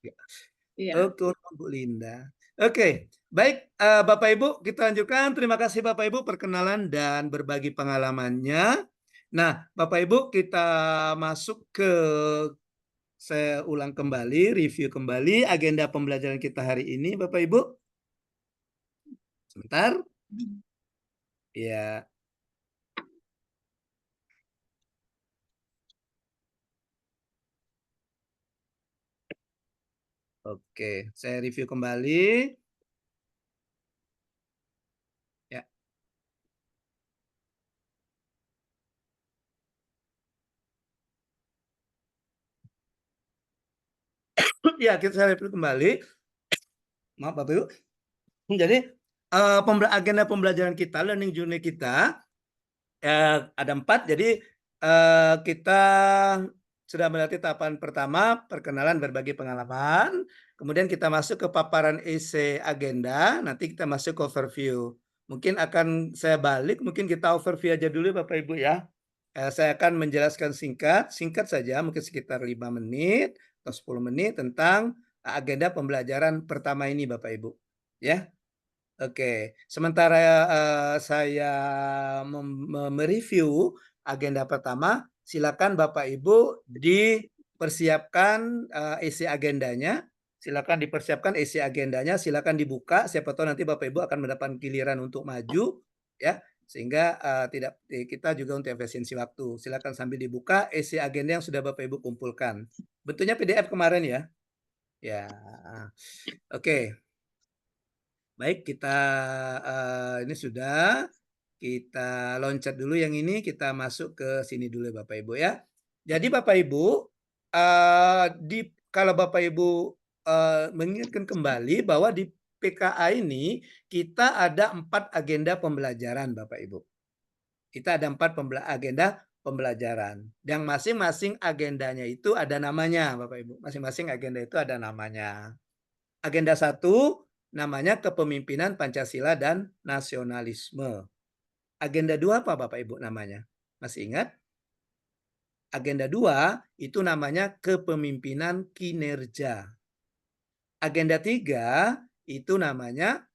3. Oke, Bu Linda. Oke, baik Bapak Ibu, kita lanjutkan. Terima kasih Bapak Ibu perkenalan dan berbagi pengalamannya. Nah, Bapak Ibu, kita masuk ke, saya ulang kembali, review kembali agenda pembelajaran kita hari ini, Bapak Ibu. Sebentar. Ya. Oke, saya review kembali. Ya. Ya, saya review kembali. Maaf Bapak Ibu. Jadi agenda pembelajaran kita, learning journey kita ada 4. Jadi kita sudah melalui tahapan pertama, perkenalan berbagi pengalaman. Kemudian kita masuk ke paparan isi agenda. Nanti kita masuk ke overview. Mungkin akan saya balik, mungkin kita overview aja dulu Bapak Ibu ya. Saya akan menjelaskan singkat saja, mungkin sekitar 5 menit atau 10 menit tentang agenda pembelajaran pertama ini Bapak Ibu. Ya. Oke, sementara saya mereview agenda pertama, silakan Bapak Ibu dipersiapkan isi agendanya. Silakan dipersiapkan isi agendanya, silakan dibuka. Siapa tahu nanti Bapak Ibu akan mendapat giliran untuk maju, ya, sehingga kita juga untuk efisiensi waktu. Silakan sambil dibuka isi agenda yang sudah Bapak Ibu kumpulkan. Bentuknya PDF kemarin ya. Ya, oke. Baik, kita ini sudah, kita loncat dulu yang ini, kita masuk ke sini dulu Bapak Ibu ya. Jadi Bapak Ibu, kalau Bapak Ibu mengingatkan kembali bahwa di PKA ini kita ada 4 agenda pembelajaran Bapak Ibu. Kita ada 4 agenda pembelajaran. Yang masing-masing agendanya itu ada namanya Bapak Ibu. Masing-masing agenda itu ada namanya. Agenda 1 namanya kepemimpinan Pancasila dan nasionalisme. Agenda 2 apa Bapak Ibu namanya? Masih ingat? Agenda 2 itu namanya kepemimpinan kinerja. Agenda 3 itu namanya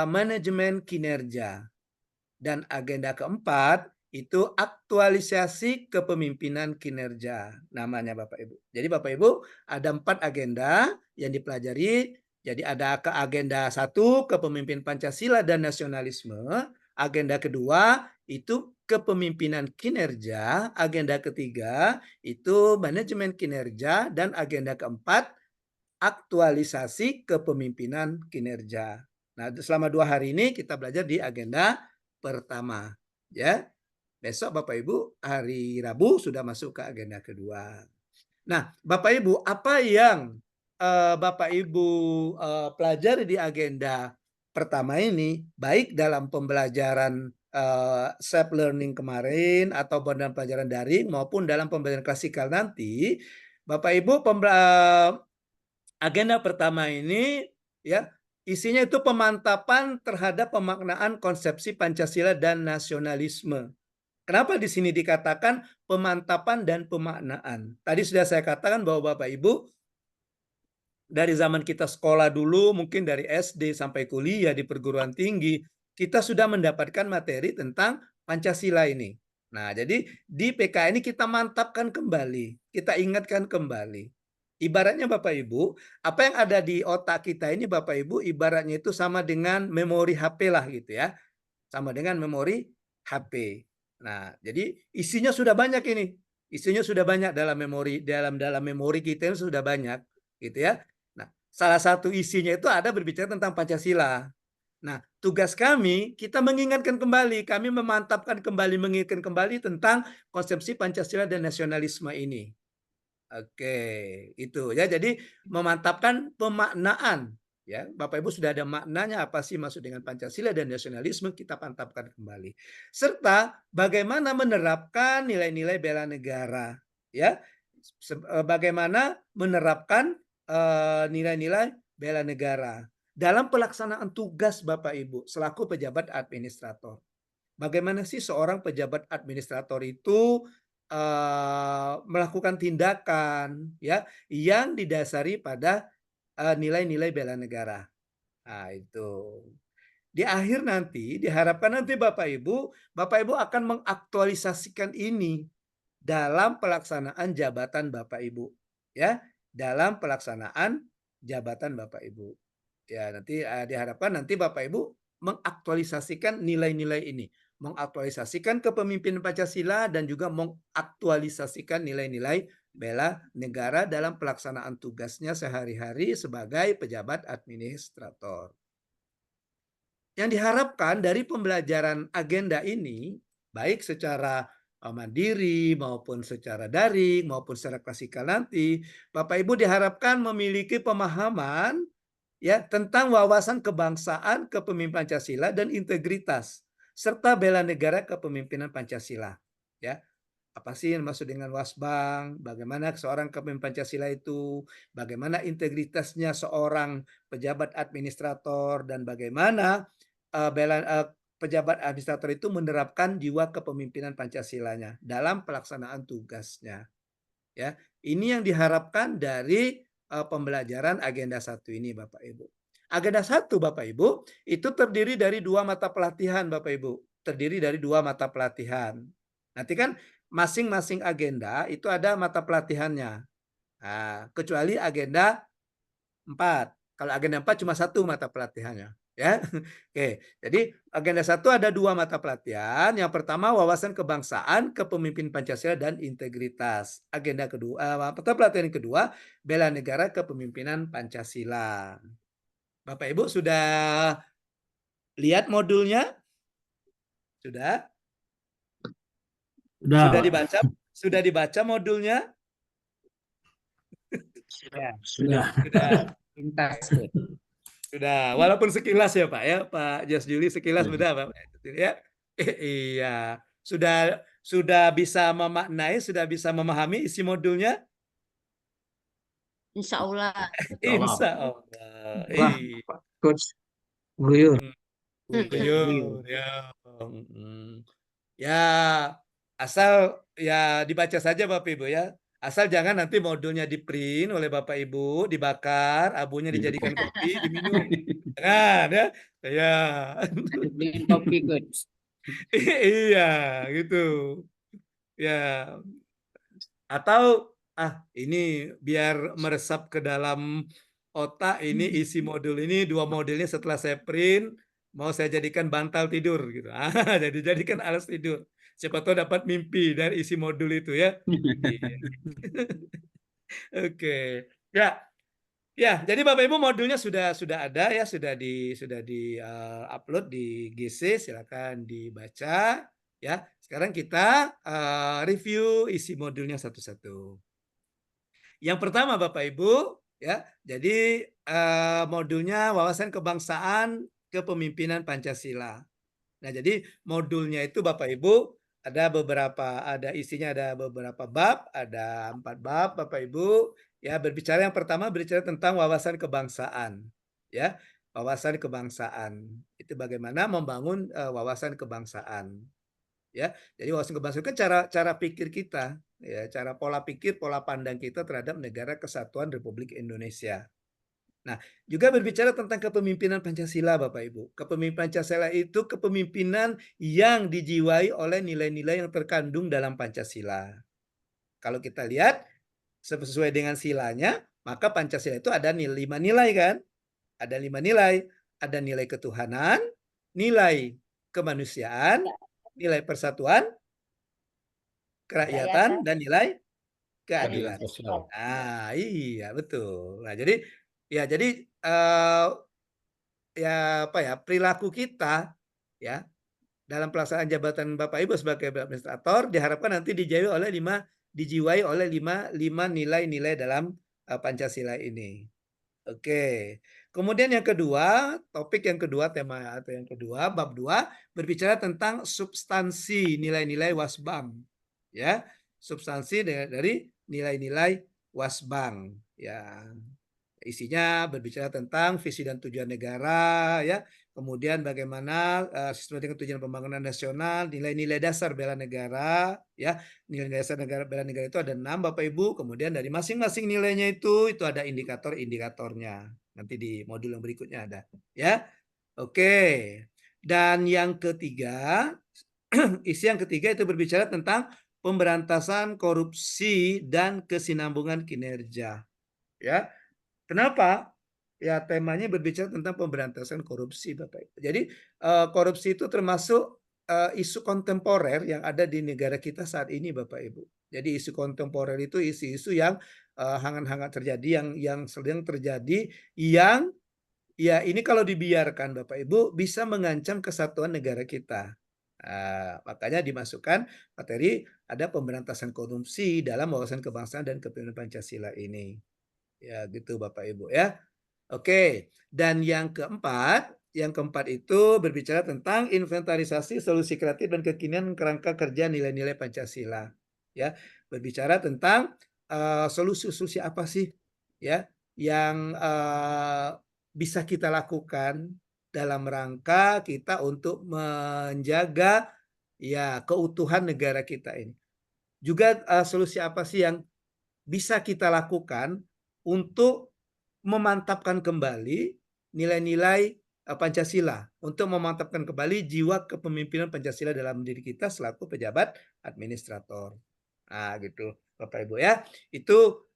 manajemen kinerja. Dan agenda keempat itu aktualisasi kepemimpinan kinerja. Namanya Bapak Ibu. Jadi Bapak Ibu ada 4 agenda yang dipelajari. Jadi ada agenda 1 kepemimpinan Pancasila dan nasionalisme, agenda kedua itu kepemimpinan kinerja, agenda ketiga itu manajemen kinerja, dan agenda keempat aktualisasi kepemimpinan kinerja. Nah, selama 2 hari ini kita belajar di agenda pertama, ya. Besok Bapak Ibu hari Rabu sudah masuk ke agenda kedua. Nah, Bapak Ibu, apa yang Bapak Ibu pelajari di agenda pertama ini, baik dalam pembelajaran self learning kemarin atau dalam pelajaran daring maupun dalam pembelajaran klasikal nanti, Bapak Ibu agenda pertama ini ya isinya itu pemantapan terhadap pemaknaan konsepsi Pancasila dan nasionalisme. Kenapa di sini dikatakan pemantapan dan pemaknaan? Tadi sudah saya katakan bahwa Bapak Ibu dari zaman kita sekolah dulu, mungkin dari SD sampai kuliah di perguruan tinggi, kita sudah mendapatkan materi tentang Pancasila ini. Nah, jadi di PK ini kita mantapkan kembali, kita ingatkan kembali. Ibaratnya Bapak Ibu, apa yang ada di otak kita ini Bapak Ibu, ibaratnya itu sama dengan memori HP lah gitu ya. Sama dengan memori HP. Nah, jadi isinya sudah banyak ini. Isinya sudah banyak dalam memori kita ini sudah banyak gitu ya. Nah, salah satu isinya itu ada berbicara tentang Pancasila. Nah, tugas kami kita mengingatkan kembali, kami memantapkan kembali, mengingatkan kembali tentang konsepsi Pancasila dan nasionalisme ini. Oke, itu ya. Jadi memantapkan pemaknaan Ya, Bapak Ibu sudah ada maknanya apa sih maksud dengan Pancasila dan nasionalisme, kita pantapkan kembali. Serta bagaimana menerapkan nilai-nilai bela negara, ya. Bagaimana menerapkan nilai-nilai bela negara dalam pelaksanaan tugas Bapak Ibu selaku pejabat administrator. Bagaimana sih seorang pejabat administrator itu melakukan tindakan ya yang didasari pada nilai-nilai bela negara. Nah, itu. Di akhir nanti diharapkan nanti Bapak Ibu akan mengaktualisasikan ini dalam pelaksanaan jabatan Bapak Ibu, ya, dalam pelaksanaan jabatan Bapak Ibu. Ya, nanti diharapkan nanti Bapak Ibu mengaktualisasikan nilai-nilai ini, mengaktualisasikan kepemimpinan Pancasila dan juga mengaktualisasikan nilai-nilai bela negara dalam pelaksanaan tugasnya sehari-hari sebagai pejabat administrator. Yang diharapkan dari pembelajaran agenda ini, baik secara mandiri maupun secara daring maupun secara klasikal nanti, Bapak Ibu diharapkan memiliki pemahaman ya tentang wawasan kebangsaan, kepemimpinan Pancasila dan integritas serta bela negara kepemimpinan Pancasila. Ya. Apa sih yang maksud dengan wasbang? Bagaimana seorang kepemimpinan Pancasila itu? Bagaimana integritasnya seorang pejabat administrator dan bagaimana pejabat administrator itu menerapkan jiwa kepemimpinan Pancasilanya dalam pelaksanaan tugasnya. Ya, ini yang diharapkan dari pembelajaran agenda 1 ini Bapak Ibu. Agenda 1 Bapak Ibu itu terdiri dari 2 mata pelatihan Bapak Ibu. Terdiri dari 2 mata pelatihan. Nanti kan masing-masing agenda itu ada mata pelatihannya. Nah, kecuali agenda 4. Kalau agenda 4 cuma 1 mata pelatihannya. Ya, oke. Jadi agenda 1 ada 2 mata pelatihan. Yang pertama wawasan kebangsaan, kepemimpinan Pancasila dan integritas. Agenda kedua, mata pelatihan yang kedua bela negara kepemimpinan Pancasila. Bapak Ibu sudah lihat modulnya? Sudah? Sudah dibaca modulnya? Sudah. Sudah, walaupun sekilas ya Pak ya, Pak Jas Juli sekilas sudah Pak ya. Iya, sudah bisa memaknai, sudah bisa memahami isi modulnya? Insya Allah. Insya Allah. Wah, Pak Coach Guyur. Guyur ya. Ya, asal ya dibaca saja Bapak Ibu ya. Asal jangan nanti modulnya di-print oleh Bapak Ibu, dibakar, abunya dijadikan kopi, diminum. Jangan ya. Ya. Beli kopi Coach. Iya, gitu. Ya. Atau ini biar meresap ke dalam otak ini isi modul ini, 2 modulnya setelah saya print mau saya jadikan bantal tidur gitu. Jadi jadikan alas tidur. Siapa tahu dapat mimpi dari isi modul itu ya. Oke. Ya, jadi Bapak Ibu modulnya sudah ada ya, sudah di upload di GC, silakan dibaca ya. Sekarang kita review isi modulnya satu-satu. Yang pertama Bapak Ibu ya, jadi modulnya wawasan kebangsaan, kepemimpinan Pancasila. Nah, jadi modulnya itu Bapak Ibu isinya ada beberapa bab, ada 4 bab Bapak Ibu. Ya, yang pertama berbicara tentang wawasan kebangsaan. Ya, wawasan kebangsaan. Itu bagaimana membangun wawasan kebangsaan. Ya, jadi wawasan kebangsaan kan cara pikir kita, ya, cara pola pikir, pola pandang kita terhadap negara kesatuan Republik Indonesia. Nah, juga berbicara tentang kepemimpinan Pancasila, Bapak Ibu. Kepemimpinan Pancasila itu kepemimpinan yang dijiwai oleh nilai-nilai yang terkandung dalam Pancasila. Kalau kita lihat sesuai dengan silanya, maka Pancasila itu ada 5 nilai kan? Ada 5 nilai. Ada nilai ketuhanan, nilai kemanusiaan, nilai persatuan, kerakyatan, dan nilai keadilan. Ah, iya betul. Nah, jadi perilaku kita ya dalam pelaksanaan jabatan Bapak Ibu sebagai administrator diharapkan nanti dijiwai oleh 5 nilai-nilai dalam Pancasila ini. Oke. Kemudian yang kedua, topik yang kedua, tema atau yang kedua, bab 2 berbicara tentang substansi nilai-nilai Wasbang. Ya, substansi dari nilai-nilai Wasbang. Ya, isinya berbicara tentang visi dan tujuan negara, ya. Kemudian bagaimana sistematika tujuan pembangunan nasional, nilai-nilai dasar bela negara, ya. Nilai dasar negara bela negara itu ada 6 Bapak Ibu. Kemudian dari masing-masing nilainya itu ada indikator-indikatornya. Nanti di modul yang berikutnya ada, ya. Oke. Dan yang ketiga, isi yang ketiga itu berbicara tentang pemberantasan korupsi dan kesinambungan kinerja, ya. Kenapa? Ya, temanya berbicara tentang pemberantasan korupsi, Bapak Ibu. Jadi korupsi itu termasuk isu kontemporer yang ada di negara kita saat ini, Bapak Ibu. Jadi isu kontemporer itu isu-isu yang hangat-hangat terjadi, yang sedang terjadi, yang ya ini kalau dibiarkan, Bapak Ibu, bisa mengancam kesatuan negara kita. Makanya dimasukkan materi ada pemberantasan korupsi dalam wawasan kebangsaan dan kepemimpinan Pancasila ini. Ya, gitu Bapak Ibu ya. Oke, dan yang keempat itu berbicara tentang inventarisasi solusi kreatif dan kekinian kerangka kerja nilai-nilai Pancasila. Ya, berbicara tentang solusi-solusi apa sih ya yang bisa kita lakukan dalam rangka kita untuk menjaga ya keutuhan negara kita ini. Juga solusi apa sih yang bisa kita lakukan untuk memantapkan kembali nilai-nilai Pancasila, untuk memantapkan kembali jiwa kepemimpinan Pancasila dalam diri kita selaku pejabat administrator. Nah, gitu Bapak Ibu ya. Itu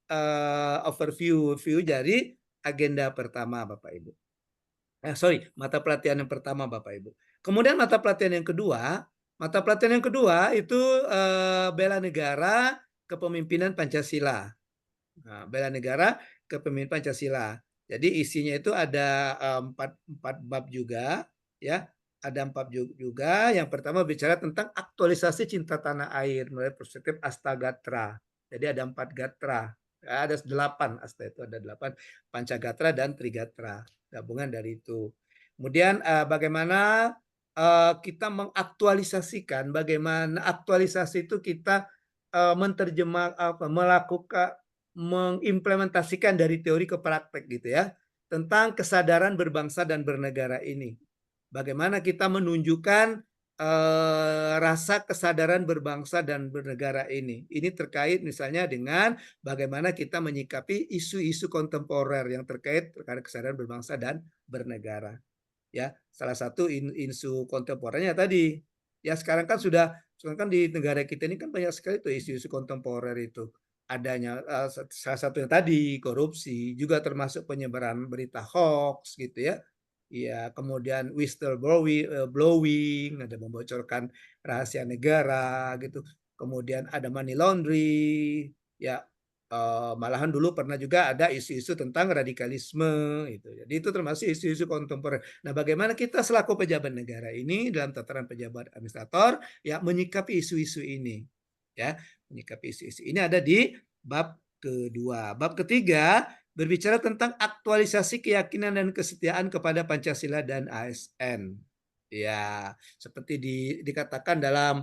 overview dari agenda pertama Bapak Ibu. Mata pelatihan yang pertama Bapak Ibu. Kemudian mata pelatihan yang kedua itu bela negara kepemimpinan Pancasila. Nah, bela negara kepemimpinan Pancasila. Jadi isinya itu ada empat bab juga, ya. Ada 4 juga. Yang pertama bicara tentang aktualisasi cinta tanah air melalui perspektif Astagatra. Jadi ada 4 gatra. Ada 8 asta itu ada 8 Pancagatra dan Trigatra. Gabungan dari itu. Kemudian bagaimana kita mengaktualisasikan, bagaimana aktualisasi itu kita melakukan mengimplementasikan dari teori ke praktek gitu ya, tentang kesadaran berbangsa dan bernegara ini. Bagaimana kita menunjukkan rasa kesadaran berbangsa dan bernegara ini. Ini terkait misalnya dengan bagaimana kita menyikapi isu-isu kontemporer yang terkait kesadaran berbangsa dan bernegara. Ya, salah satu isu kontemporernya tadi. Ya, sekarang kan di negara kita ini kan banyak sekali tuh isu-isu kontemporer itu. Adanya salah satunya tadi korupsi, juga termasuk penyebaran berita hoax gitu ya. Ya, kemudian whistleblowing, ada membocorkan rahasia negara gitu. Kemudian ada money laundry, ya malahan dulu pernah juga ada isu-isu tentang radikalisme itu. Jadi itu termasuk isu-isu kontemporer. Nah, bagaimana kita selaku pejabat negara ini dalam tataran pejabat administrator ya menyikapi isu-isu ini. Ya, menyikapi isu-isu ini ada di bab kedua. Bab ketiga berbicara tentang aktualisasi keyakinan dan kesetiaan kepada Pancasila dan ASN. Ya, seperti dikatakan dalam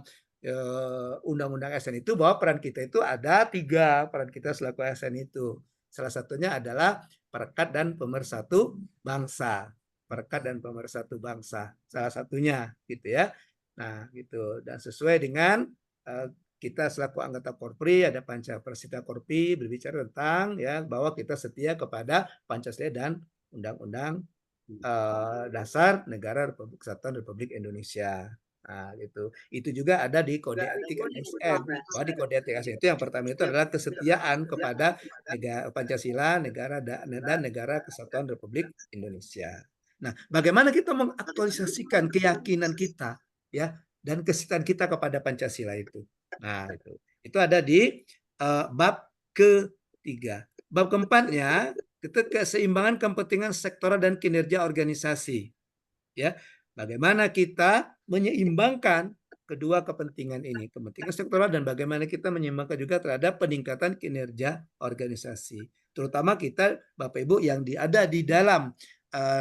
Undang-Undang ASN itu bahwa peran kita itu ada 3 peran kita selaku ASN itu. Salah satunya adalah perekat dan pemersatu bangsa. Perekat dan pemersatu bangsa. Salah satunya gitu ya. Nah, gitu. Dan sesuai dengan kita selaku anggota Korpri ada Pancapersita Korpi berbicara tentang ya bahwa kita setia kepada Pancasila dan Undang-Undang Dasar Negara Republik Kesatuan Republik Indonesia. Nah, gitu. Itu juga ada di Kode Etik ASN. Bahwa di Kode Etik ASN itu yang pertama itu adalah kesetiaan kepada Pancasila, negara dan Negara Kesatuan Republik Indonesia. Nah, bagaimana kita mengaktualisasikan keyakinan kita ya dan kesetiaan kita kepada Pancasila itu. Nah, itu ada di bab ketiga. Bab keempatnya itu keseimbangan kepentingan sektoral dan kinerja organisasi. Ya, bagaimana kita menyeimbangkan kedua kepentingan ini, kepentingan sektoral dan bagaimana kita menyeimbangkan juga terhadap peningkatan kinerja organisasi. terutama kita Bapak Ibu yang ada di dalam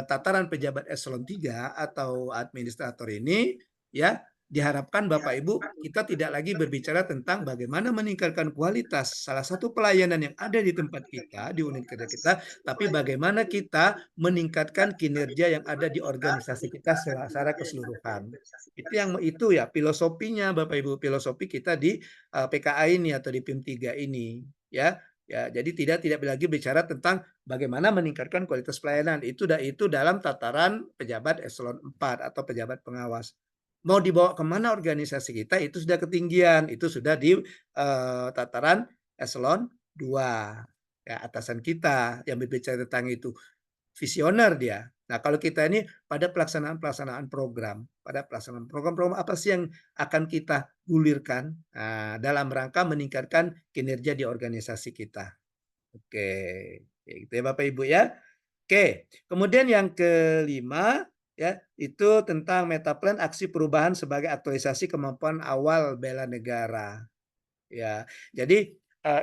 tataran pejabat eselon 3 atau administrator ini, ya, diharapkan Bapak Ibu kita tidak lagi berbicara tentang bagaimana meningkatkan kualitas salah satu pelayanan yang ada di tempat kita, di unit kerja kita, tapi bagaimana kita meningkatkan kinerja yang ada di organisasi kita secara keseluruhan. Itu ya filosofinya Bapak Ibu, filosofi kita di PKA ini atau di PIM 3 ini, ya. Ya, jadi tidak lagi bicara tentang bagaimana meningkatkan kualitas pelayanan. Itu dalam tataran pejabat eselon 4 atau pejabat pengawas. Mau dibawa kemana organisasi kita itu sudah ketinggian, itu sudah di tataran eselon 2. Ya, atasan kita yang berbicara tentang itu. Visioner dia. Nah, kalau kita ini pada pelaksanaan program, pada pelaksanaan program-program apa sih yang akan kita gulirkan dalam rangka meningkatkan kinerja di organisasi kita. Oke, gitu ya Bapak Ibu ya. Oke, kemudian yang kelima ya itu tentang metaplan aksi perubahan sebagai aktualisasi kemampuan awal bela negara. Ya, jadi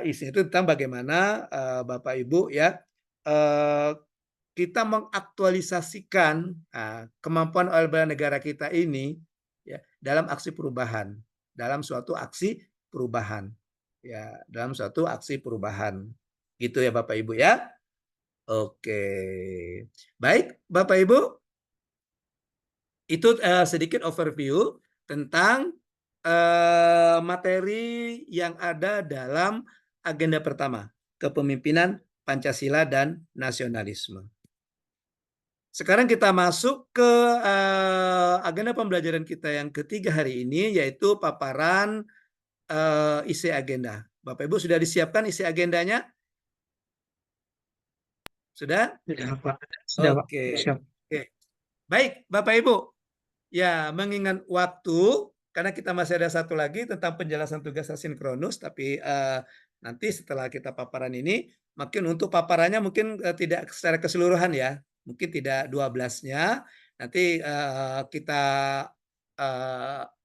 isinya itu tentang bagaimana Bapak Ibu ya kita mengaktualisasikan kemampuan awal bela negara kita ini ya dalam aksi perubahan, dalam suatu aksi perubahan. Ya, dalam suatu aksi perubahan. Gitu ya Bapak Ibu ya. Oke. Baik, Bapak Ibu. Itu sedikit overview tentang materi yang ada dalam agenda pertama, kepemimpinan Pancasila dan nasionalisme. Sekarang kita masuk ke agenda pembelajaran kita yang ketiga hari ini, yaitu paparan isi agenda. Bapak Ibu sudah disiapkan isi agendanya? Sudah? Sudah, Pak. Sudah, Pak. Oke. Siap. Oke. Baik, Bapak Ibu. Ya, mengingat waktu, karena kita masih ada satu lagi tentang penjelasan tugas asinkronus, tapi nanti setelah kita paparan ini, mungkin untuk paparannya mungkin tidak secara keseluruhan ya. Mungkin tidak 12-nya, nanti kita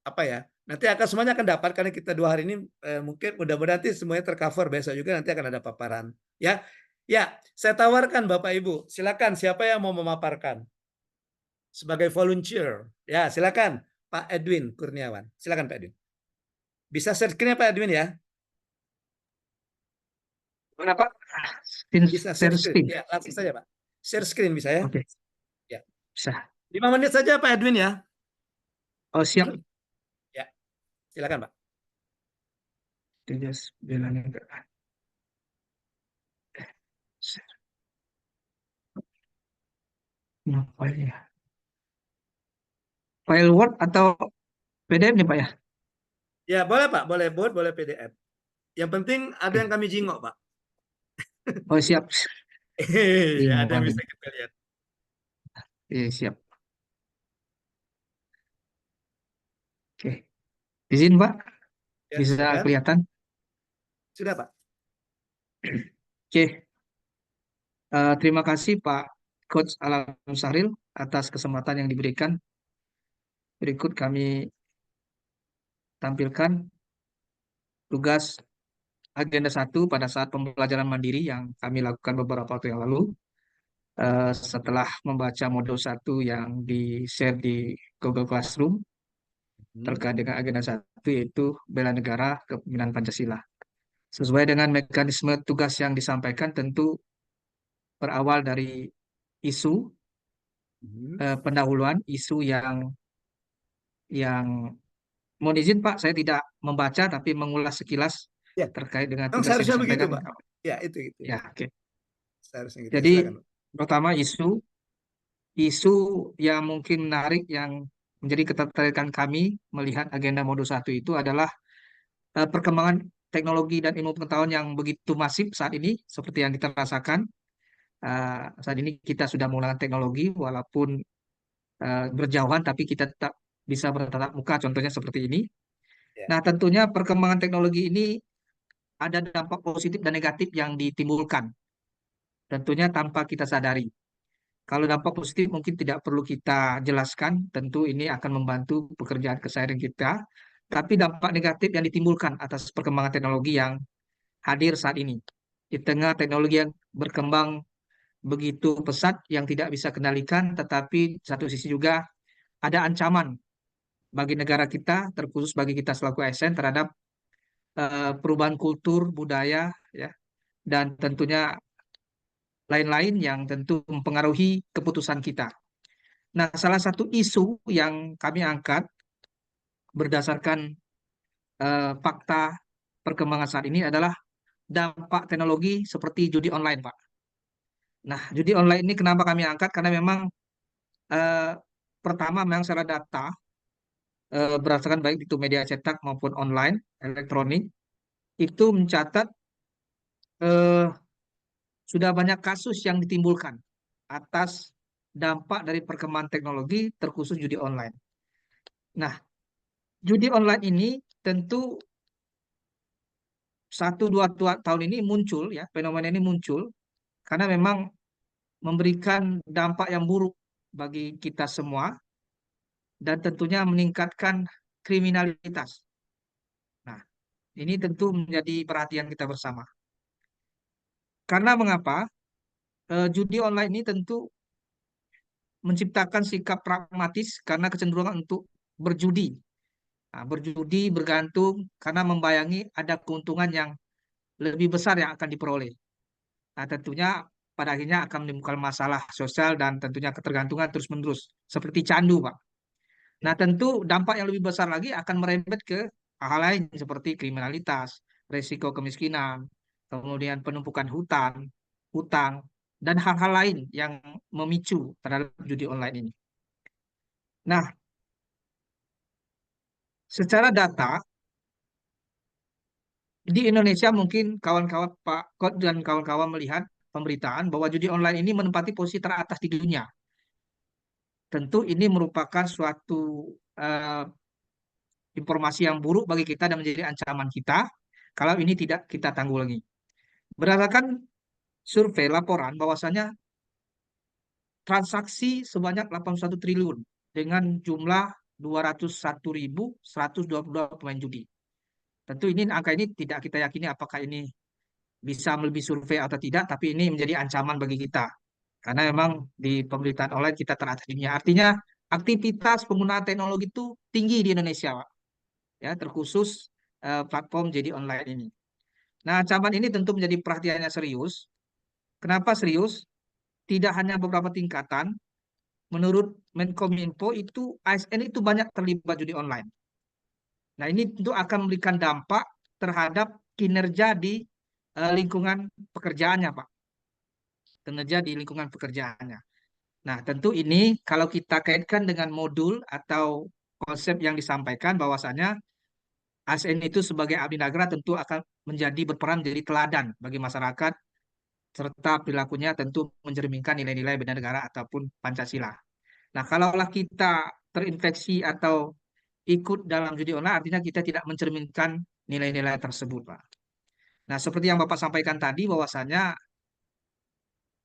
apa ya? Nanti semuanya akan dapat karena kita 2 hari ini mungkin mudah-mudahan nanti semuanya tercover, besok juga nanti akan ada paparan, ya. Ya, saya tawarkan Bapak Ibu, silakan siapa yang mau memaparkan sebagai volunteer. Ya, silakan Pak Edwin Kurniawan. Silakan Pak Edwin. Bisa share screen Pak Edwin ya? Mana Pak? Bisa share screen. Ya, langsung saja Pak. Share screen bisa ya? Oke. Ya. Bisa. 5 menit saja Pak Edwin ya. Oh, siap. Ya. Silakan Pak. Tugas bela negara. Apa ya? File Word atau PDF nih Pak ya? Ya, boleh Pak. Boleh Word, boleh PDF. Yang penting ada yang kami jingok Pak. Oh, siap. Ya, ada yang bisa kita lihat. Iya, siap. Oke. Izin Pak, Ya, bisa silakan. kelihatan? Sudah Pak. Oke. Terima kasih Pak Coach Alam Sahril atas kesempatan yang diberikan. Berikut kami tampilkan tugas agenda 1 pada saat pembelajaran mandiri yang kami lakukan beberapa waktu yang lalu. Setelah membaca modul 1 yang di-share di Google Classroom terkait dengan agenda 1 yaitu bela negara kepemimpinan Pancasila. Sesuai dengan mekanisme tugas yang disampaikan tentu berawal dari isu pendahuluan isu yang mohon izin Pak, saya tidak membaca tapi mengulas sekilas ya, terkait dengan tugas yang seharusnya begitu disampaikan. Pak. Ya, itu. Ya, oke. Seharusnya gitu. Jadi Silakan, Pak. pertama isu yang mungkin menarik yang menjadi ketertarikan kami melihat agenda modul 1 itu adalah perkembangan teknologi dan ilmu pengetahuan yang begitu masif saat ini seperti yang kita rasakan. Saat ini kita sudah menggunakan teknologi walaupun berjauhan tapi kita tetap bisa bertatap muka, contohnya seperti ini. Nah, tentunya perkembangan teknologi ini ada dampak positif dan negatif yang ditimbulkan. Tentunya tanpa kita sadari. Kalau dampak positif mungkin tidak perlu kita jelaskan, tentu ini akan membantu pekerjaan keseharian kita. Tapi dampak negatif yang ditimbulkan atas perkembangan teknologi yang hadir saat ini. di tengah teknologi yang berkembang begitu pesat yang tidak bisa kendalikan, tetapi satu sisi juga ada ancaman bagi negara kita, terkhusus bagi kita selaku ASN terhadap perubahan kultur, budaya, ya, dan tentunya lain-lain yang tentu mempengaruhi keputusan kita. Nah, salah satu isu yang kami angkat berdasarkan fakta perkembangan saat ini adalah dampak teknologi seperti judi online, Pak. Nah, judi online ini kenapa kami angkat? Karena memang pertama memang secara data berdasarkan baik itu media cetak maupun online, elektronik, itu mencatat sudah banyak kasus yang ditimbulkan atas dampak dari perkembangan teknologi terkhusus judi online. Nah, judi online ini tentu 1-2 tahun ini muncul, ya, fenomena ini muncul karena memang memberikan dampak yang buruk bagi kita semua dan tentunya meningkatkan kriminalitas. Nah, ini tentu menjadi perhatian kita bersama. Karena mengapa? Judi online ini tentu menciptakan sikap pragmatis karena kecenderungan untuk berjudi. Nah, berjudi bergantung karena membayangi ada keuntungan yang lebih besar yang akan diperoleh. Nah, tentunya pada akhirnya akan menimbulkan masalah sosial dan tentunya ketergantungan terus-menerus. Seperti candu, Pak. Nah, tentu dampak yang lebih besar lagi akan merembet ke hal lain seperti kriminalitas, resiko kemiskinan, kemudian penumpukan hutang, dan hal-hal lain yang memicu terhadap judi online ini. Nah, secara data, di Indonesia mungkin kawan-kawan Pak Kot dan kawan-kawan melihat pemberitaan bahwa judi online ini menempati posisi teratas di dunia. Tentu ini merupakan suatu informasi yang buruk bagi kita dan menjadi ancaman kita kalau ini tidak kita tanggulangi. Berdasarkan survei laporan bahwasanya transaksi sebanyak 81 triliun dengan jumlah 201.122 pemain judi. Tentu ini angka ini tidak kita yakini apakah ini bisa melebihi survei atau tidak, tapi ini menjadi ancaman bagi kita. Karena memang di pemberitaan online kita teratas dunia. Artinya aktivitas penggunaan teknologi itu tinggi di Indonesia, Pak. Ya, terkhusus platform jadi online ini. Nah, ancaman ini tentu menjadi perhatiannya serius. Kenapa serius? Tidak hanya beberapa tingkatan. Menurut Menkominfo itu ASN itu banyak terlibat judi online. Nah, ini tentu akan memberikan dampak terhadap kinerja di lingkungan pekerjaannya, Pak. Kinerja di lingkungan pekerjaannya. Nah, tentu ini kalau kita kaitkan dengan modul atau konsep yang disampaikan bahwasanya ASN itu sebagai abdi negara tentu akan berperan menjadi teladan bagi masyarakat serta perilakunya tentu mencerminkan nilai-nilai bela negara ataupun Pancasila. Nah, kalaulah kita terinfeksi atau ikut dalam judi online artinya kita tidak mencerminkan nilai-nilai tersebut, Pak. Nah, seperti yang Bapak sampaikan tadi bahwasanya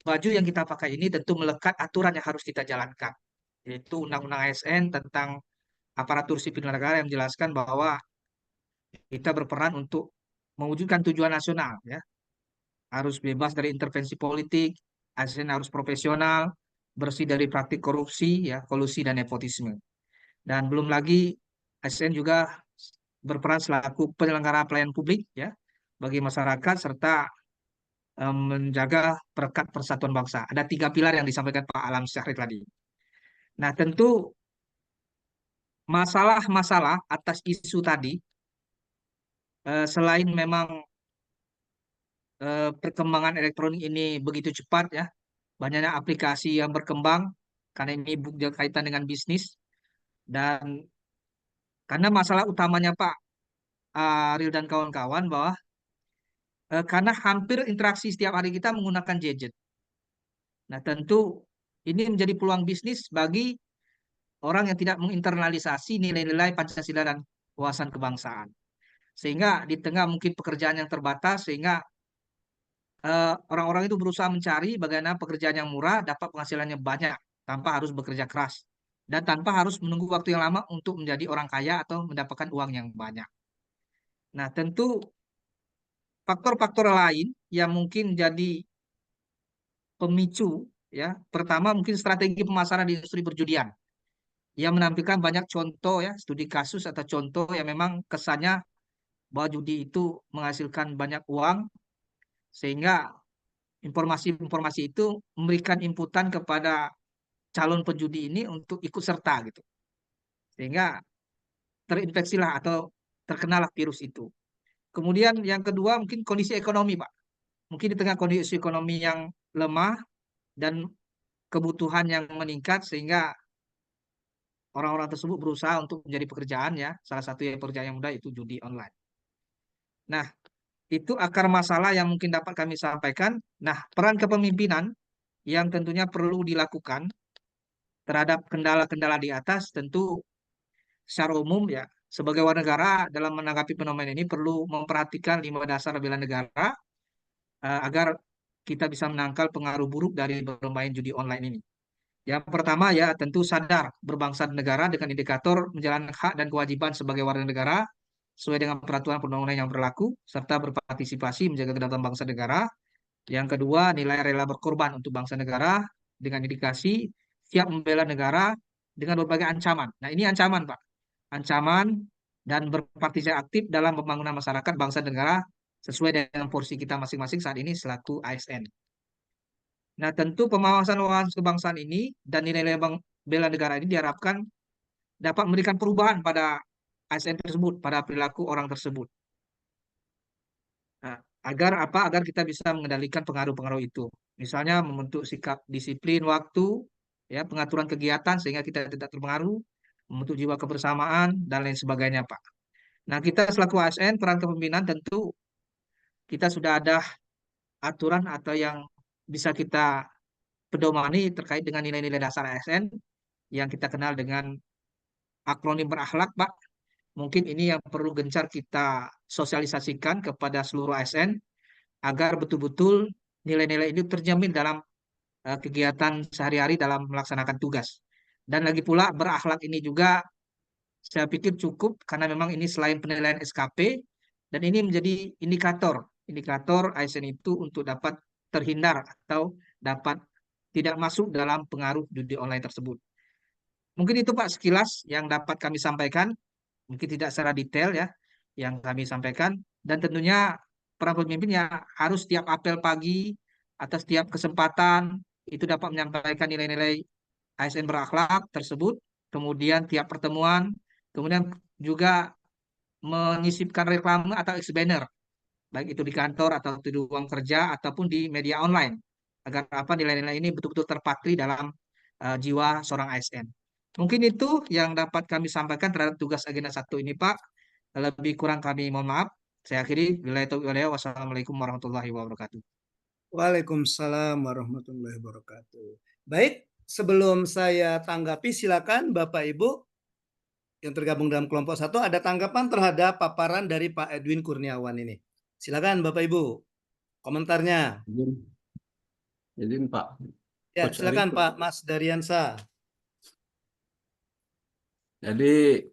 baju yang kita pakai ini tentu melekat aturan yang harus kita jalankan, yaitu Undang-Undang ASN tentang aparatur sipil negara yang menjelaskan bahwa kita berperan untuk mewujudkan tujuan nasional, ya. Harus bebas dari intervensi politik, ASN harus profesional, bersih dari praktik korupsi, ya, kolusi dan nepotisme. Dan belum lagi ASN juga berperan selaku penyelenggara pelayanan publik, ya, bagi masyarakat serta menjaga perekat persatuan bangsa. Ada 3 pilar yang disampaikan Pak Alam Syahri tadi. Nah, tentu masalah-masalah atas isu tadi selain memang perkembangan elektronik ini begitu cepat, ya, banyaknya aplikasi yang berkembang karena ini berkaitan dengan bisnis dan karena masalah utamanya Pak Ariel dan kawan-kawan bahwa karena hampir interaksi setiap hari kita menggunakan gadget. Nah, tentu ini menjadi peluang bisnis bagi orang yang tidak menginternalisasi nilai-nilai Pancasila dan wawasan kebangsaan. Sehingga di tengah mungkin pekerjaan yang terbatas, sehingga orang-orang itu berusaha mencari bagaimana pekerjaan yang murah, dapat penghasilannya banyak, tanpa harus bekerja keras. Dan tanpa harus menunggu waktu yang lama untuk menjadi orang kaya atau mendapatkan uang yang banyak. Nah, tentu faktor-faktor lain yang mungkin jadi pemicu, ya. Pertama mungkin strategi pemasaran di industri perjudian yang menampilkan banyak contoh, ya, studi kasus atau contoh yang memang kesannya bahwa judi itu menghasilkan banyak uang, sehingga informasi-informasi itu memberikan inputan kepada calon penjudi ini untuk ikut serta gitu, sehingga terinfeksilah atau terkenalah virus itu. Kemudian yang kedua mungkin kondisi ekonomi, Pak. Mungkin di tengah kondisi ekonomi yang lemah dan kebutuhan yang meningkat, sehingga orang-orang tersebut berusaha untuk menjadi pekerjaan, ya. Salah satu yang pekerjaan yang mudah itu judi online. Nah, itu akar masalah yang mungkin dapat kami sampaikan. Nah, peran kepemimpinan yang tentunya perlu dilakukan terhadap kendala-kendala di atas, tentu secara umum, ya, sebagai warga negara dalam menanggapi fenomena ini perlu memperhatikan 5 dasar bela negara agar kita bisa menangkal pengaruh buruk dari bermain judi online ini. Yang pertama, ya, tentu sadar berbangsa dan negara dengan indikator menjalankan hak dan kewajiban sebagai warga negara sesuai dengan peraturan perundang-undangan yang berlaku, serta berpartisipasi menjaga kedaulatan bangsa dan negara. Yang kedua, nilai rela berkorban untuk bangsa dan negara dengan indikasi siap membela negara dengan berbagai ancaman. Nah, ini ancaman, Pak. Ancaman dan berpartisipasi aktif dalam pembangunan masyarakat bangsa dan negara sesuai dengan porsi kita masing-masing saat ini selaku ASN. Nah, tentu pemawasan wawasan kebangsaan ini dan nilai-nilai bela negara ini diharapkan dapat memberikan perubahan pada ASN tersebut, pada perilaku orang tersebut. Nah, agar apa? Agar kita bisa mengendalikan pengaruh-pengaruh itu. Misalnya membentuk sikap disiplin waktu, ya, pengaturan kegiatan sehingga kita tidak terpengaruh, membentuk jiwa kebersamaan dan lain sebagainya, Pak. Nah, kita selaku ASN, peran kepemimpinan tentu kita sudah ada aturan atau yang bisa kita pedomani terkait dengan nilai-nilai dasar ASN yang kita kenal dengan akronim berakhlak, Pak. Mungkin ini yang perlu gencar kita sosialisasikan kepada seluruh ASN agar betul-betul nilai-nilai ini terjamin dalam kegiatan sehari-hari dalam melaksanakan tugas. Dan lagi pula berakhlak ini juga saya pikir cukup karena memang ini selain penilaian SKP dan ini menjadi indikator ASN itu untuk dapat terhindar atau dapat tidak masuk dalam pengaruh judi online tersebut. Mungkin itu, Pak, sekilas yang dapat kami sampaikan. Mungkin tidak secara detail, ya, yang kami sampaikan. Dan tentunya para pemimpin ya harus setiap apel pagi atau setiap kesempatan itu dapat menyampaikan nilai-nilai ASN berakhlak tersebut. Kemudian tiap pertemuan, kemudian juga menyisipkan reklame atau banner, baik itu di kantor atau di ruang kerja ataupun di media online, agar apa nilai-nilai ini betul-betul terpatri dalam jiwa seorang ASN. Mungkin itu yang dapat kami sampaikan terhadap tugas agenda 1 ini, Pak. Lebih kurang kami mohon maaf. Saya akhiri. Wassalamualaikum warahmatullahi wabarakatuh. Waalaikumsalam warahmatullahi wabarakatuh. Baik, sebelum saya tanggapi, silakan Bapak Ibu yang tergabung dalam kelompok 1 ada tanggapan terhadap paparan dari Pak Edwin Kurniawan ini. Silakan Bapak Ibu, komentarnya. Izin Pak. Ya, Coach silakan Arif. Pak Mas Daryansa. Jadi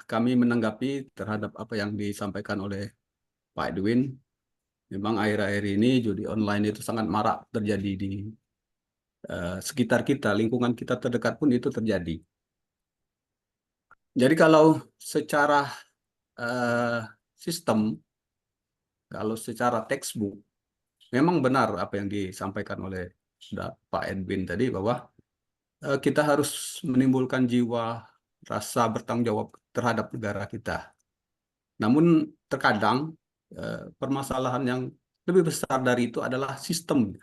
kami menanggapi terhadap apa yang disampaikan oleh Pak Edwin. Memang akhir-akhir ini judi online itu sangat marak terjadi di sekitar kita, lingkungan kita terdekat pun itu terjadi. Jadi kalau secara sistem, kalau secara textbook, memang benar apa yang disampaikan oleh Pak Edwin tadi bahwa kita harus menimbulkan jiwa rasa bertanggung jawab terhadap negara kita. Namun terkadang permasalahan yang lebih besar dari itu adalah sistem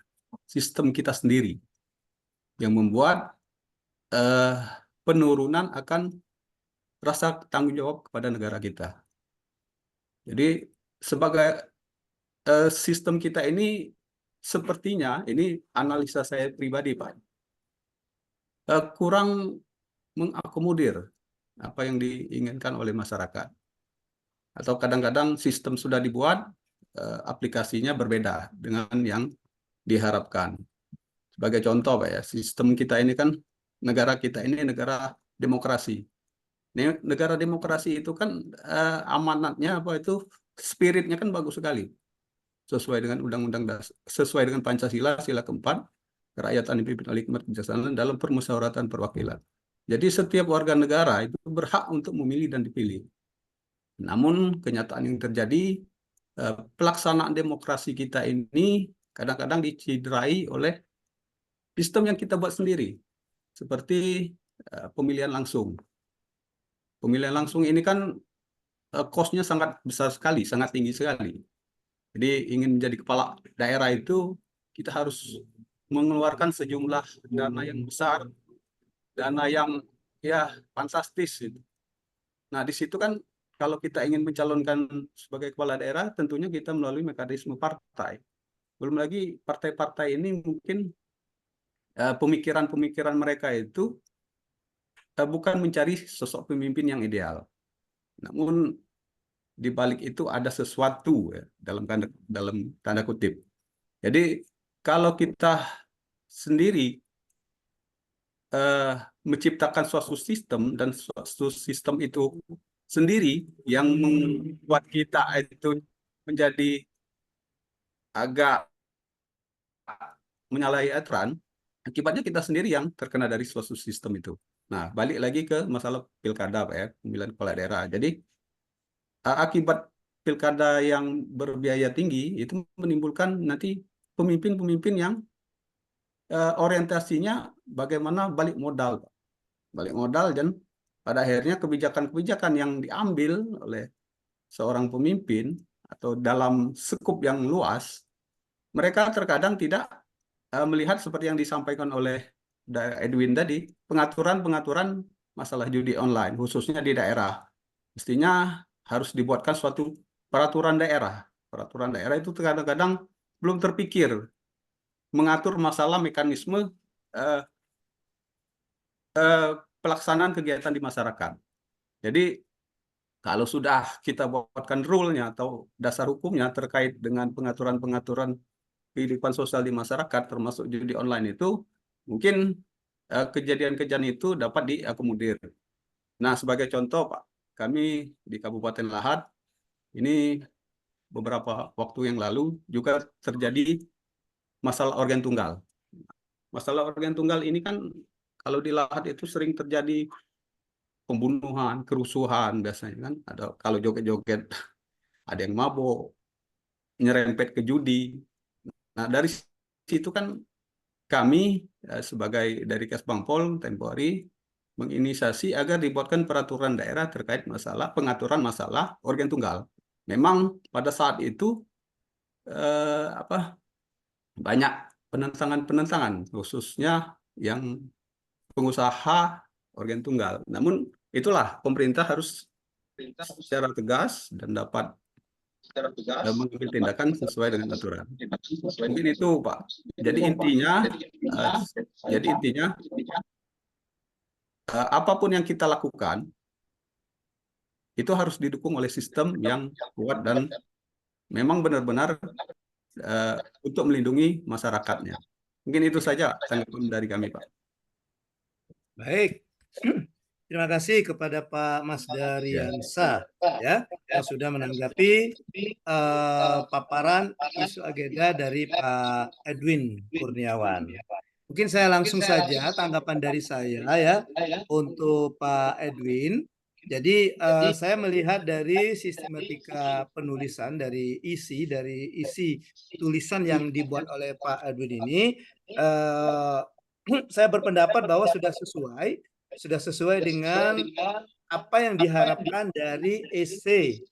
kita sendiri yang membuat penurunan akan rasa tanggung jawab kepada negara kita. Jadi sebagai sistem kita ini sepertinya, ini analisa saya pribadi Pak, kurang mengakomodir apa yang diinginkan oleh masyarakat. Atau kadang-kadang sistem sudah dibuat, aplikasinya berbeda dengan yang diharapkan. Sebagai contoh Pak ya, sistem kita ini kan, negara kita ini negara demokrasi. Negara demokrasi itu kan amanatnya apa itu spiritnya kan bagus sekali. Sesuai dengan sesuai dengan Pancasila, sila keempat, kerakyatan dipimpin oleh hikmat kebijaksanaan dalam permusyawaratan perwakilan. Jadi setiap warga negara itu berhak untuk memilih dan dipilih. Namun kenyataan yang terjadi, pelaksanaan demokrasi kita ini kadang-kadang diciderai oleh sistem yang kita buat sendiri, seperti pemilihan langsung. Pemilihan langsung ini kan cost-nya sangat besar sekali, sangat tinggi sekali. Jadi ingin menjadi kepala daerah itu kita harus mengeluarkan sejumlah dana yang besar, dana yang ya fantastis. Nah di situ kan kalau kita ingin mencalonkan sebagai kepala daerah, tentunya kita melalui mekanisme partai. Belum lagi partai-partai ini mungkin pemikiran-pemikiran mereka itu bukan mencari sosok pemimpin yang ideal. Namun di balik itu ada sesuatu ya, dalam tanda kutip. Jadi kalau kita sendiri menciptakan suatu sistem dan suatu sistem itu sendiri yang membuat kita itu menjadi agak menyalahi aturan, akibatnya kita sendiri yang terkena dari suatu sistem itu. Nah, balik lagi ke masalah pilkada, Pak ya, pemilihan kepala daerah. Jadi akibat pilkada yang berbiaya tinggi itu menimbulkan nanti pemimpin-pemimpin yang orientasinya bagaimana balik modal, dan pada akhirnya kebijakan-kebijakan yang diambil oleh seorang pemimpin atau dalam skup yang luas, mereka terkadang tidak melihat seperti yang disampaikan oleh Edwin tadi, pengaturan-pengaturan masalah judi online, khususnya di daerah. Mestinya harus dibuatkan suatu peraturan daerah. Peraturan daerah itu kadang-kadang belum terpikir mengatur masalah mekanisme pelaksanaan kegiatan di masyarakat. Jadi kalau sudah kita buatkan rule-nya atau dasar hukumnya terkait dengan pengaturan-pengaturan kehidupan sosial di masyarakat, termasuk judi online itu, mungkin kejadian-kejadian itu dapat diakomodir. Nah, sebagai contoh, Pak, kami di Kabupaten Lahat, ini beberapa waktu yang lalu juga terjadi masalah organ tunggal. Masalah organ tunggal ini kan kalau di Lahat itu sering terjadi pembunuhan, kerusuhan biasanya kan. Ada kalau joget-joget, ada yang mabuk, nyerempet ke judi. Nah, dari situ kan kami sebagai dari Kesbangpol tempo hari menginisiasi agar dibuatkan peraturan daerah terkait masalah pengaturan masalah organ tunggal. Memang pada saat itu banyak penentangan-penentangan, khususnya yang pengusaha organ tunggal. Namun itulah pemerintah harus secara tegas dan dapat mengambil tindakan sesuai dengan aturan. Mungkin itu, Pak. Jadi intinya apapun yang kita lakukan itu harus didukung oleh sistem yang kuat dan memang benar-benar untuk melindungi masyarakatnya. Mungkin itu saja tanggapan dari kami, Pak. Baik. Terima kasih kepada Pak Mas Daryansa ya yang sudah menanggapi paparan isu agenda dari Pak Edwin Kurniawan. Mungkin saya langsung saja tanggapan dari saya ya untuk Pak Edwin. Jadi saya melihat dari sistematika penulisan dari isi tulisan yang dibuat oleh Pak Edwin ini, saya berpendapat bahwa sudah sesuai dengan apa yang diharapkan dari esai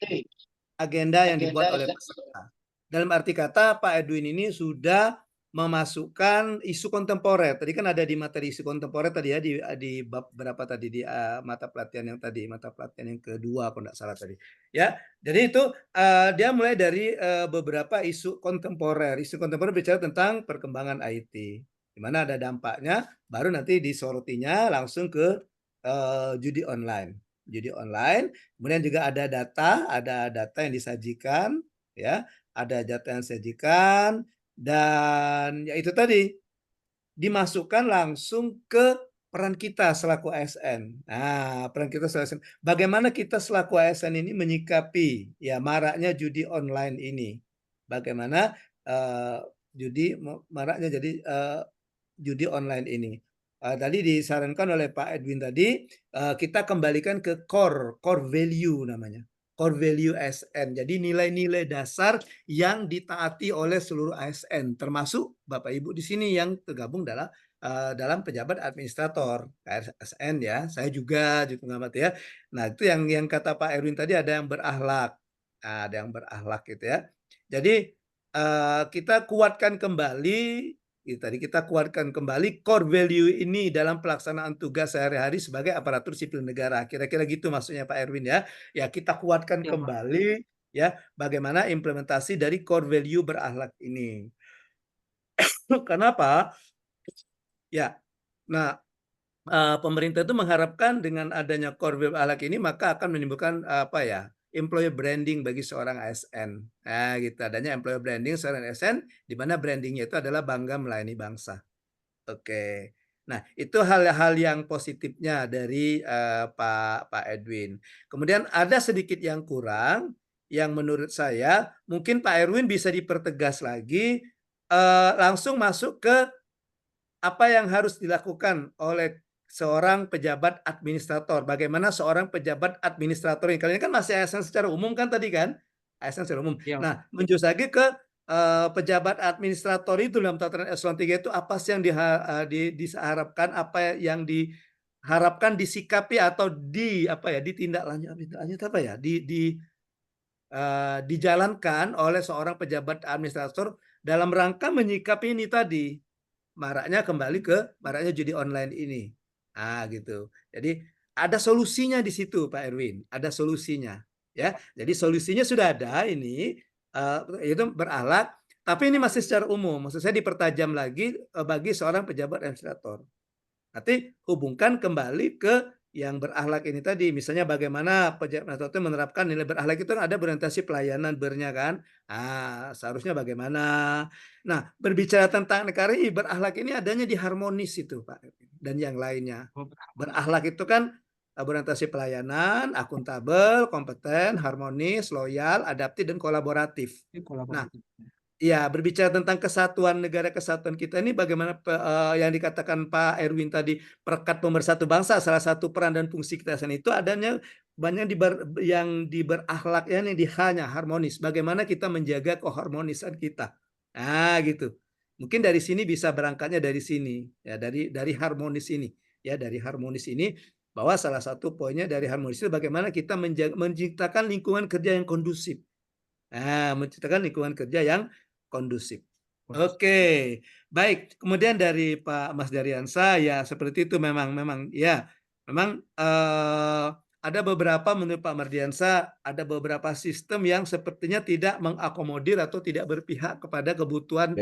agenda yang dibuat oleh peserta. Dalam arti kata Pak Edwin ini sudah memasukkan isu kontemporer. Tadi kan ada di materi isu kontemporer tadi ya di bab berapa tadi di mata pelatihan yang kedua kalau tidak salah tadi. Ya, jadi itu dia mulai dari beberapa isu kontemporer. Isu kontemporer bicara tentang perkembangan IT. Di mana ada dampaknya, baru nanti disorotinya langsung ke judi online. Kemudian juga ada data yang disajikan, ya, ada data yang disajikan. Dan ya itu tadi dimasukkan langsung ke peran kita selaku ASN. Nah, peran kita selaku ASN. Bagaimana kita selaku ASN ini menyikapi ya maraknya judi online ini? Bagaimana maraknya jadi judi online ini? Tadi disarankan oleh Pak Edwin tadi, kita kembalikan ke core value namanya. Core value ASN. Jadi nilai-nilai dasar yang ditaati oleh seluruh ASN, termasuk Bapak Ibu di sini yang tergabung dalam pejabat administrator ASN ya. Saya juga pengamat ya. Nah, itu yang kata Pak Erwin tadi, ada yang berakhlak. Nah, ada yang berakhlak gitu ya. Jadi kita kuatkan kembali kita kuatkan kembali core value ini dalam pelaksanaan tugas sehari-hari sebagai aparatur sipil negara. Kira-kira gitu maksudnya Pak Erwin ya. Ya, kita kuatkan kembali ya bagaimana implementasi dari core value berakhlak ini. Kenapa? Ya. Nah, pemerintah itu mengharapkan dengan adanya core value berakhlak ini maka akan menimbulkan employer branding bagi seorang ASN. Nah, gitu. Adanya employer branding seorang ASN di mana brandingnya itu adalah bangga melayani bangsa. Oke. Nah, itu hal-hal yang positifnya dari Pak Edwin. Kemudian ada sedikit yang kurang yang menurut saya mungkin Pak Erwin bisa dipertegas lagi, langsung masuk ke apa yang harus dilakukan oleh seorang pejabat administrator. Bagaimana seorang pejabat administrator ini? Kalian kan masih ASN secara umum kan tadi kan? ASN secara umum. Ya. Nah, menjurus lagi ke pejabat administrator itu dalam tataran eselon 3 itu apa sih yang diharapkan, apa yang diharapkan disikapi atau ditindaklanjuti apa ya? Dijalankan oleh seorang pejabat administrator dalam rangka menyikapi ini tadi. Maraknya judi online ini. Gitu. Jadi ada solusinya di situ Pak Erwin, ada solusinya ya. Jadi solusinya sudah ada ini itu berakhlak, tapi ini masih secara umum. Maksud saya dipertajam lagi bagi seorang pejabat administrator. Nanti hubungkan kembali ke yang berakhlak ini tadi, misalnya bagaimana pejabat administrator menerapkan nilai berakhlak itu kan ada berorientasi pelayanan bernya kan. Seharusnya bagaimana. Nah, berbicara tentang NKRI, berakhlak ini adanya di harmonis itu Pak dan yang lainnya. Berakhlak itu kan berorientasi pelayanan, akuntabel, kompeten, harmonis, loyal, adaptif dan kolaboratif. Nah, ya, berbicara tentang kesatuan negara, kesatuan kita ini bagaimana yang dikatakan Pak Erwin tadi, perekat pemersatu bangsa, salah satu peran dan fungsi kita itu adanya banyak yang berakhlak ya, yang hanya harmonis. Bagaimana kita menjaga keharmonisan kita. Gitu. Mungkin dari sini bisa berangkatnya dari sini ya, dari harmonis ini ya, dari harmonis ini bahwa salah satu poinnya dari harmonis itu bagaimana kita menciptakan lingkungan kerja yang kondusif. Menciptakan lingkungan kerja yang kondusif. Oke, baik. Kemudian dari Pak Mas Daryansa ya seperti itu memang ya memang ada beberapa menurut Pak Mardiansa ada beberapa sistem yang sepertinya tidak mengakomodir atau tidak berpihak kepada kebutuhan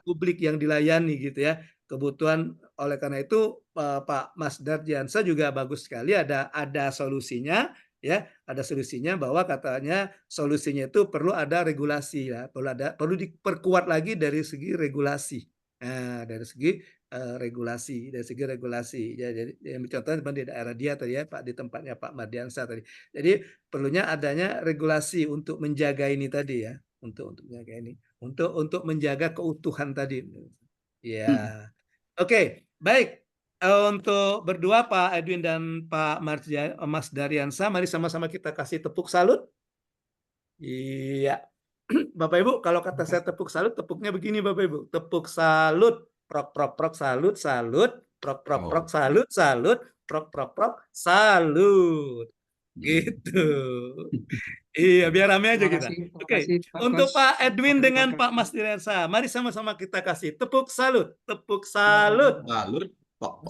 publik yang dilayani gitu ya. Kebutuhan oleh karena itu Pak Mas Daryansa juga bagus sekali ada solusinya. Ya, ada solusinya bahwa katanya solusinya itu perlu ada regulasi ya, perlu diperkuat lagi dari segi regulasi. Dari segi regulasi ya, jadi contohnya di daerah dia tadi ya Pak, di tempatnya Pak Mardiansa tadi. Jadi perlunya adanya regulasi untuk menjaga ini tadi ya, untuk menjaga ini, untuk menjaga keutuhan tadi. Ya. Oke, baik. Untuk berdua Pak Edwin dan Pak Mas Daryansa, mari sama-sama kita kasih tepuk salut. Iya. Bapak Ibu, kalau kata saya tepuk salut, tepuknya begini Bapak Ibu. Tepuk salut, prok prok prok salut, salut, prok prok prok salut, salut, prok prok prok salut. Gitu. Iya, biar rame aja kita. Oke. Untuk Pak Edwin dengan Pak Mas Daryansa, mari sama-sama kita kasih tepuk salut, tepuk salut. Salut,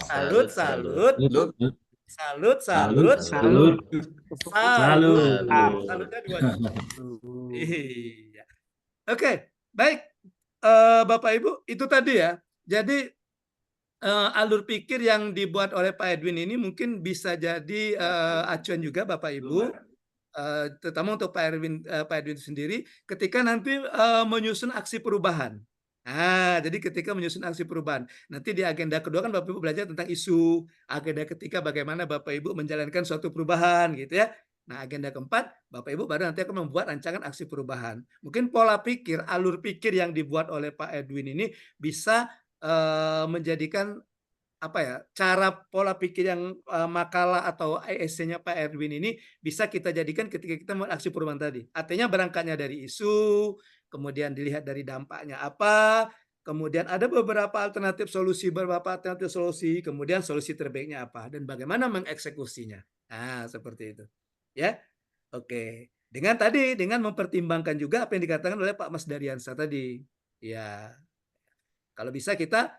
salut, salut, salut, salut, salut. Salutnya dua. Iya. Oke, baik. Bapak Ibu, itu tadi ya. Jadi alur pikir yang dibuat oleh Pak Edwin ini mungkin bisa jadi acuan juga Bapak Ibu, terutama untuk Pak Edwin sendiri, ketika nanti menyusun aksi perubahan. Jadi ketika menyusun aksi perubahan. Nanti di agenda kedua kan Bapak Ibu belajar tentang isu. Agenda ketiga bagaimana Bapak Ibu menjalankan suatu perubahan gitu ya. Nah, agenda keempat, Bapak Ibu baru nanti akan membuat rancangan aksi perubahan. Mungkin pola pikir, alur pikir yang dibuat oleh Pak Edwin ini bisa menjadikan apa ya, cara pola pikir yang makalah atau essay-nya Pak Edwin ini bisa kita jadikan ketika kita membuat aksi perubahan tadi. Artinya berangkatnya dari isu, kemudian dilihat dari dampaknya apa, kemudian ada beberapa alternatif solusi, kemudian solusi terbaiknya apa, dan bagaimana mengeksekusinya. Nah, seperti itu. Ya, oke. Dengan mempertimbangkan juga apa yang dikatakan oleh Pak Mas Daryansa tadi. Ya, kalau bisa kita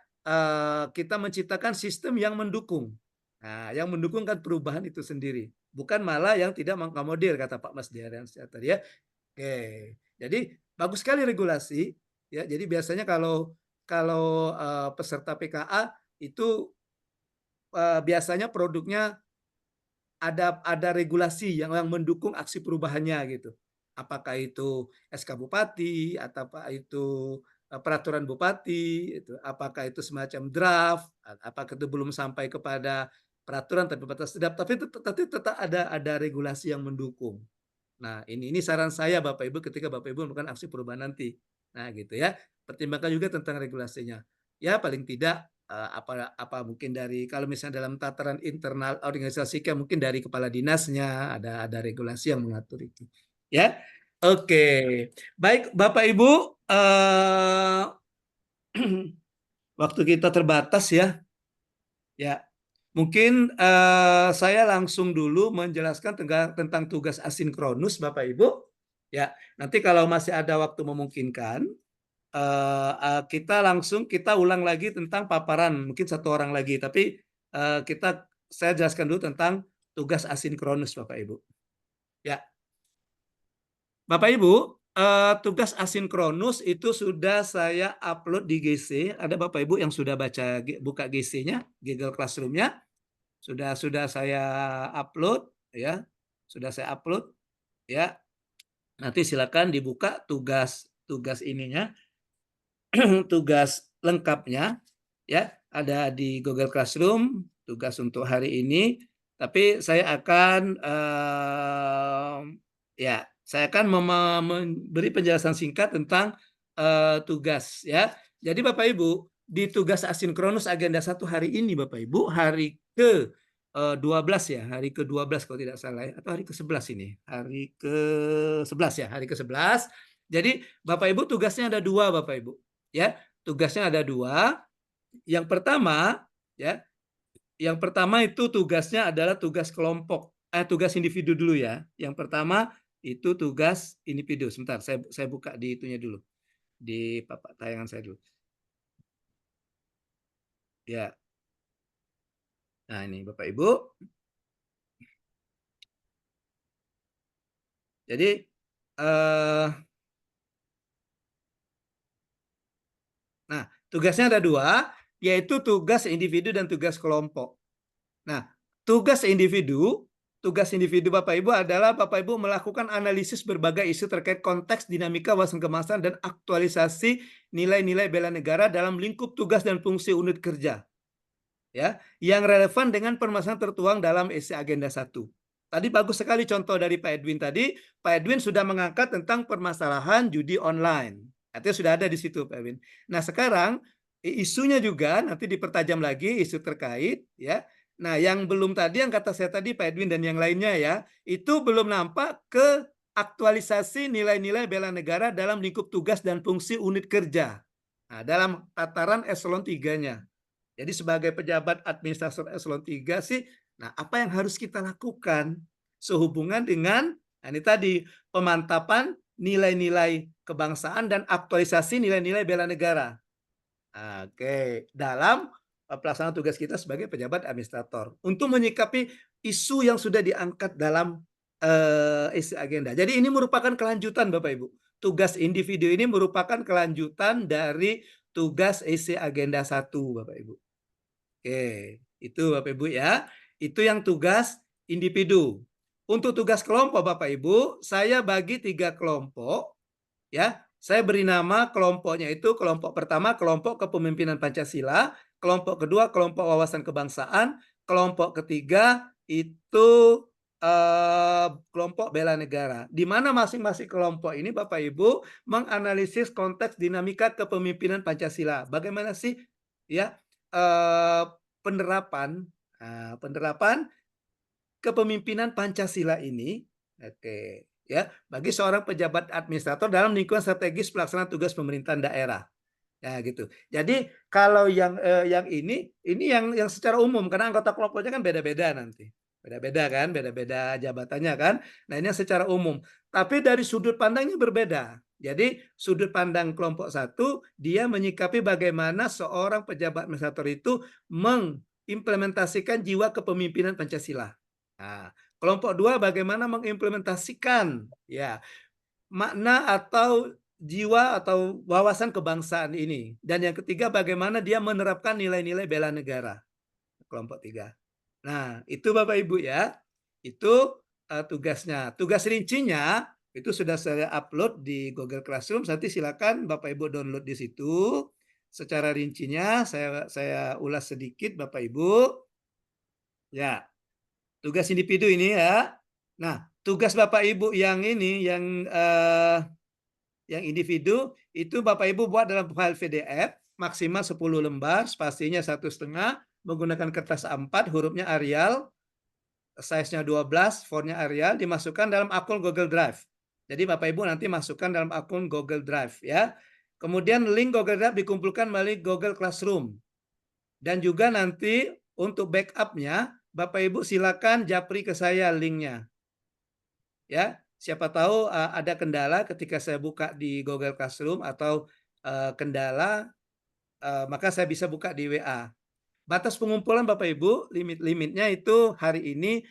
menciptakan sistem yang mendukung. Nah, yang mendukung kan perubahan itu sendiri, bukan malah yang tidak mengakomodir, kata Pak Mas Daryansa tadi ya. Oke, jadi bagus sekali regulasi ya. Jadi biasanya kalau peserta PKA itu biasanya produknya ada regulasi yang mendukung aksi perubahannya gitu. Apakah itu SK Bupati, atau apa itu peraturan Bupati, apakah itu semacam draft, apakah itu belum sampai kepada peraturan tapi batas draft, tapi tetap ada regulasi yang mendukung. Nah, ini saran saya Bapak Ibu ketika Bapak Ibu melakukan aksi perubahan nanti. Nah, gitu ya. Pertimbangkan juga tentang regulasinya. Ya, paling tidak apa mungkin dari, kalau misalnya dalam tataran internal organisasi kan mungkin dari kepala dinasnya ada regulasi yang mengatur itu. Ya. Oke. Baik, Bapak Ibu, waktu kita terbatas ya. Ya. Mungkin saya langsung dulu menjelaskan tentang tugas asinkronus Bapak Ibu. Ya, nanti kalau masih ada waktu memungkinkan, kita ulang lagi tentang paparan, mungkin satu orang lagi, tapi saya jelaskan dulu tentang tugas asinkronus Bapak Ibu. Ya, Bapak Ibu, tugas asinkronus itu sudah saya upload di GC. Ada Bapak Ibu yang sudah buka GC-nya, Google Classroom-nya, sudah saya upload ya, ya. Nanti silakan dibuka tugas ininya. Tugas lengkapnya ya, ada di Google Classroom, tugas untuk hari ini. Tapi saya akan memberi penjelasan singkat tentang tugas ya. Jadi Bapak Ibu, di tugas asinkronus agenda 1 hari ini Bapak Ibu, hari ke 12 ya, hari ke-12 kalau tidak salah ya, atau hari ke-11 ini, hari ke-11 ya, hari ke-11. Jadi Bapak Ibu tugasnya ada 2 Bapak Ibu. Ya, tugasnya ada 2. Yang pertama ya, itu tugasnya adalah tugas kelompok, tugas individu dulu ya. Yang pertama itu tugas individu. Sebentar, saya buka di itunya dulu, di papan tayangan saya dulu. Ya. Nah, ini Bapak Ibu. Jadi nah, tugasnya ada 2, yaitu tugas individu dan tugas kelompok. Nah, tugas individu Bapak Ibu adalah Bapak Ibu melakukan analisis berbagai isu terkait konteks, dinamika, wawasan kebangsaan, dan aktualisasi nilai-nilai bela negara dalam lingkup tugas dan fungsi unit kerja. Ya, yang relevan dengan permasalahan tertuang dalam isi agenda 1. Tadi bagus sekali contoh dari Pak Edwin tadi. Pak Edwin sudah mengangkat tentang permasalahan judi online. Artinya sudah ada di situ Pak Edwin. Nah, sekarang isunya juga nanti dipertajam lagi, isu terkait ya. Nah, yang belum tadi, yang kata saya tadi Pak Edwin dan yang lainnya ya, itu belum nampak ke aktualisasi nilai-nilai bela negara dalam lingkup tugas dan fungsi unit kerja. Nah, dalam tataran eselon 3-nya. Jadi sebagai pejabat administrator eselon 3 sih, nah apa yang harus kita lakukan sehubungan dengan ini tadi pemantapan nilai-nilai kebangsaan dan aktualisasi nilai-nilai bela negara. Oke, dalam pelaksanaan tugas kita sebagai pejabat administrator untuk menyikapi isu yang sudah diangkat dalam isi agenda. Jadi ini merupakan kelanjutan Bapak Ibu. Tugas individu ini merupakan kelanjutan dari tugas isi agenda 1 Bapak Ibu. Oke, itu Bapak Ibu ya. Itu yang tugas individu. Untuk tugas kelompok Bapak Ibu, saya bagi 3 kelompok ya. Saya beri nama kelompoknya itu kelompok pertama kelompok kepemimpinan Pancasila, kelompok kedua kelompok wawasan kebangsaan, kelompok ketiga itu kelompok bela negara. Di mana masing-masing kelompok ini Bapak Ibu menganalisis konteks dinamika kepemimpinan Pancasila. Bagaimana sih ya penerapan kepemimpinan Pancasila ini, oke, ya, bagi seorang pejabat administrator dalam lingkungan strategis pelaksanaan tugas pemerintahan daerah. Ya gitu. Jadi kalau yang ini yang secara umum karena anggota kelompoknya kan beda-beda nanti. Beda-beda kan, beda-beda jabatannya kan. Nah, ini yang secara umum. Tapi dari sudut pandangnya berbeda. Jadi sudut pandang kelompok satu dia menyikapi bagaimana seorang pejabat administrator itu mengimplementasikan jiwa kepemimpinan Pancasila. Nah, kelompok dua bagaimana mengimplementasikan ya makna atau jiwa atau wawasan kebangsaan ini. Dan yang ketiga bagaimana dia menerapkan nilai-nilai bela negara. Kelompok tiga. Nah, itu Bapak Ibu ya. Itu tugasnya. Tugas rincinya itu sudah saya upload di Google Classroom. Nanti silakan Bapak Ibu download di situ. Secara rincinya saya ulas sedikit Bapak Ibu. Ya. Tugas individu ini ya. Nah, tugas Bapak Ibu yang ini, yang individu, itu Bapak Ibu buat dalam file PDF, maksimal 10 lembar, spasinya 1,5, menggunakan kertas A4, hurufnya Arial, size-nya 12, fontnya Arial, dimasukkan dalam akun Google Drive. Jadi Bapak Ibu nanti masukkan dalam akun Google Drive ya. Kemudian link Google Drive dikumpulkan melalui Google Classroom. Dan juga nanti untuk backup-nya, Bapak Ibu silakan japri ke saya linknya. Ya, siapa tahu ada kendala ketika saya buka di Google Classroom atau kendala, maka saya bisa buka di WA. Batas pengumpulan Bapak Ibu, limitnya itu hari ini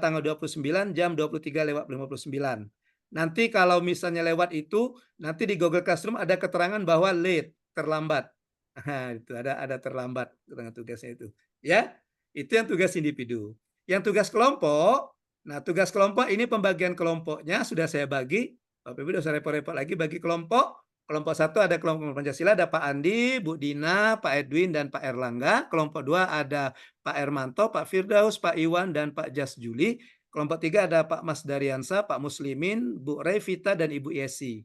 tanggal 29 jam 23:59. Nanti kalau misalnya lewat itu, nanti di Google Classroom ada keterangan bahwa late, terlambat. Nah, itu ada terlambat dengan tugasnya itu. Ya. Itu yang tugas individu. Yang tugas kelompok, nah tugas kelompok ini pembagian kelompoknya sudah saya bagi. Bapak Ibu tidak usah repot-repot lagi bagi kelompok. Kelompok satu ada kelompok Pancasila, ada Pak Andi, Bu Dina, Pak Edwin, dan Pak Erlangga. Kelompok dua ada Pak Ermanto, Pak Firdaus, Pak Iwan, dan Pak Jas Juli. Kelompok tiga ada Pak Mas Daryansa, Pak Muslimin, Bu Revita, dan Ibu Yesi.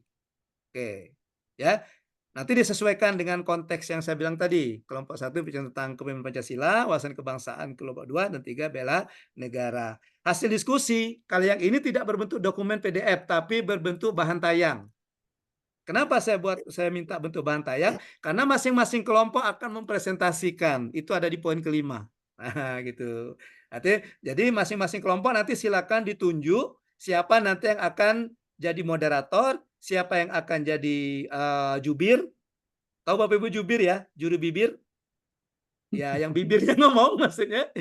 Oke, ya. Nanti disesuaikan dengan konteks yang saya bilang tadi. Kelompok satu bicara tentang kepemimpinan Pancasila, wawasan kebangsaan kelompok dua, dan tiga bela negara. Hasil diskusi, kalau yang ini tidak berbentuk dokumen PDF, tapi berbentuk bahan tayang. Kenapa saya minta bentuk bahan tayang? Karena masing-masing kelompok akan mempresentasikan. Itu ada di poin kelima. Nah, gitu. Jadi masing-masing kelompok nanti silakan ditunjuk siapa nanti yang akan jadi moderator, siapa yang akan jadi jubir. Tahu Bapak Ibu jubir ya? Juru bibir. Ya, yang bibirnya ngomong maksudnya.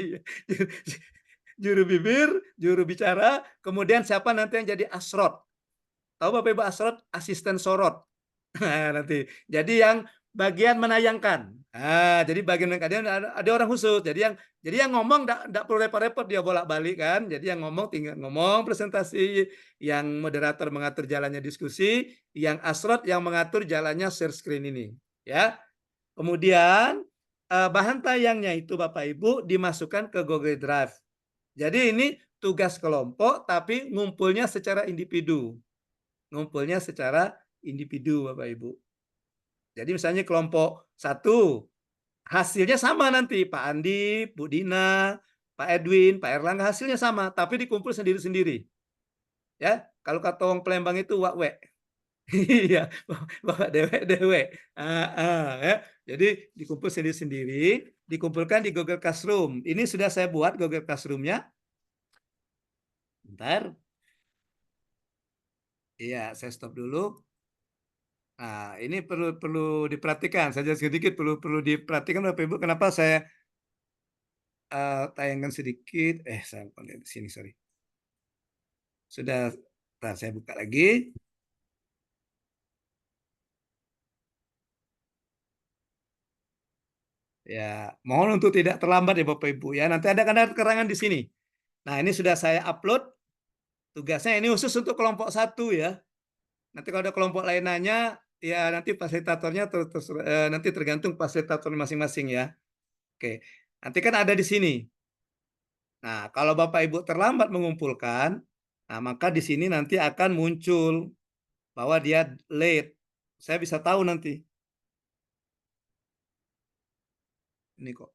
Juru bibir, juru bicara. Kemudian siapa nanti yang jadi asrot. Tahu Bapak Ibu asrot? Asisten sorot. Nah, nanti. Jadi yang bagian menayangkan. Nah, jadi bagian ada orang khusus. Jadi yang ngomong enggak perlu repot-repot dia bolak-balik kan. Jadi yang ngomong tinggal ngomong presentasi, yang moderator mengatur jalannya diskusi, yang asrot yang mengatur jalannya share screen ini, ya. Kemudian bahan tayangnya itu Bapak Ibu dimasukkan ke Google Drive. Jadi ini tugas kelompok tapi ngumpulnya secara individu. Ngumpulnya secara individu Bapak Ibu. Jadi misalnya kelompok satu, hasilnya sama nanti. Pak Andi, Bu Dina, Pak Edwin, Pak Erlangga hasilnya sama. Tapi dikumpul sendiri-sendiri. Ya, kalau kata orang Palembang itu wak-wek. Iya, bapak dewek-dewek. Ya. Jadi dikumpul sendiri-sendiri, dikumpulkan di Google Classroom. Ini sudah saya buat Google Classroom-nya. Bentar. Iya, saya stop dulu. Nah, ini perlu diperhatikan saja sedikit, perlu diperhatikan Bapak Ibu. Kenapa saya tayangkan sedikit? Saya lihat di sini, sorry. Sudah, saya buka lagi. Ya, mohon untuk tidak terlambat ya Bapak Ibu ya. Nanti ada keterangan di sini. Nah, ini sudah saya upload. Tugasnya ini khusus untuk kelompok satu ya. Nanti kalau ada kelompok lain nanya, ya nanti fasilitatornya nanti tergantung fasilitator masing-masing ya. Oke, nanti kan ada di sini. Nah, kalau Bapak Ibu terlambat mengumpulkan, nah maka di sini nanti akan muncul bahwa dia late. Saya bisa tahu nanti. Ini kok.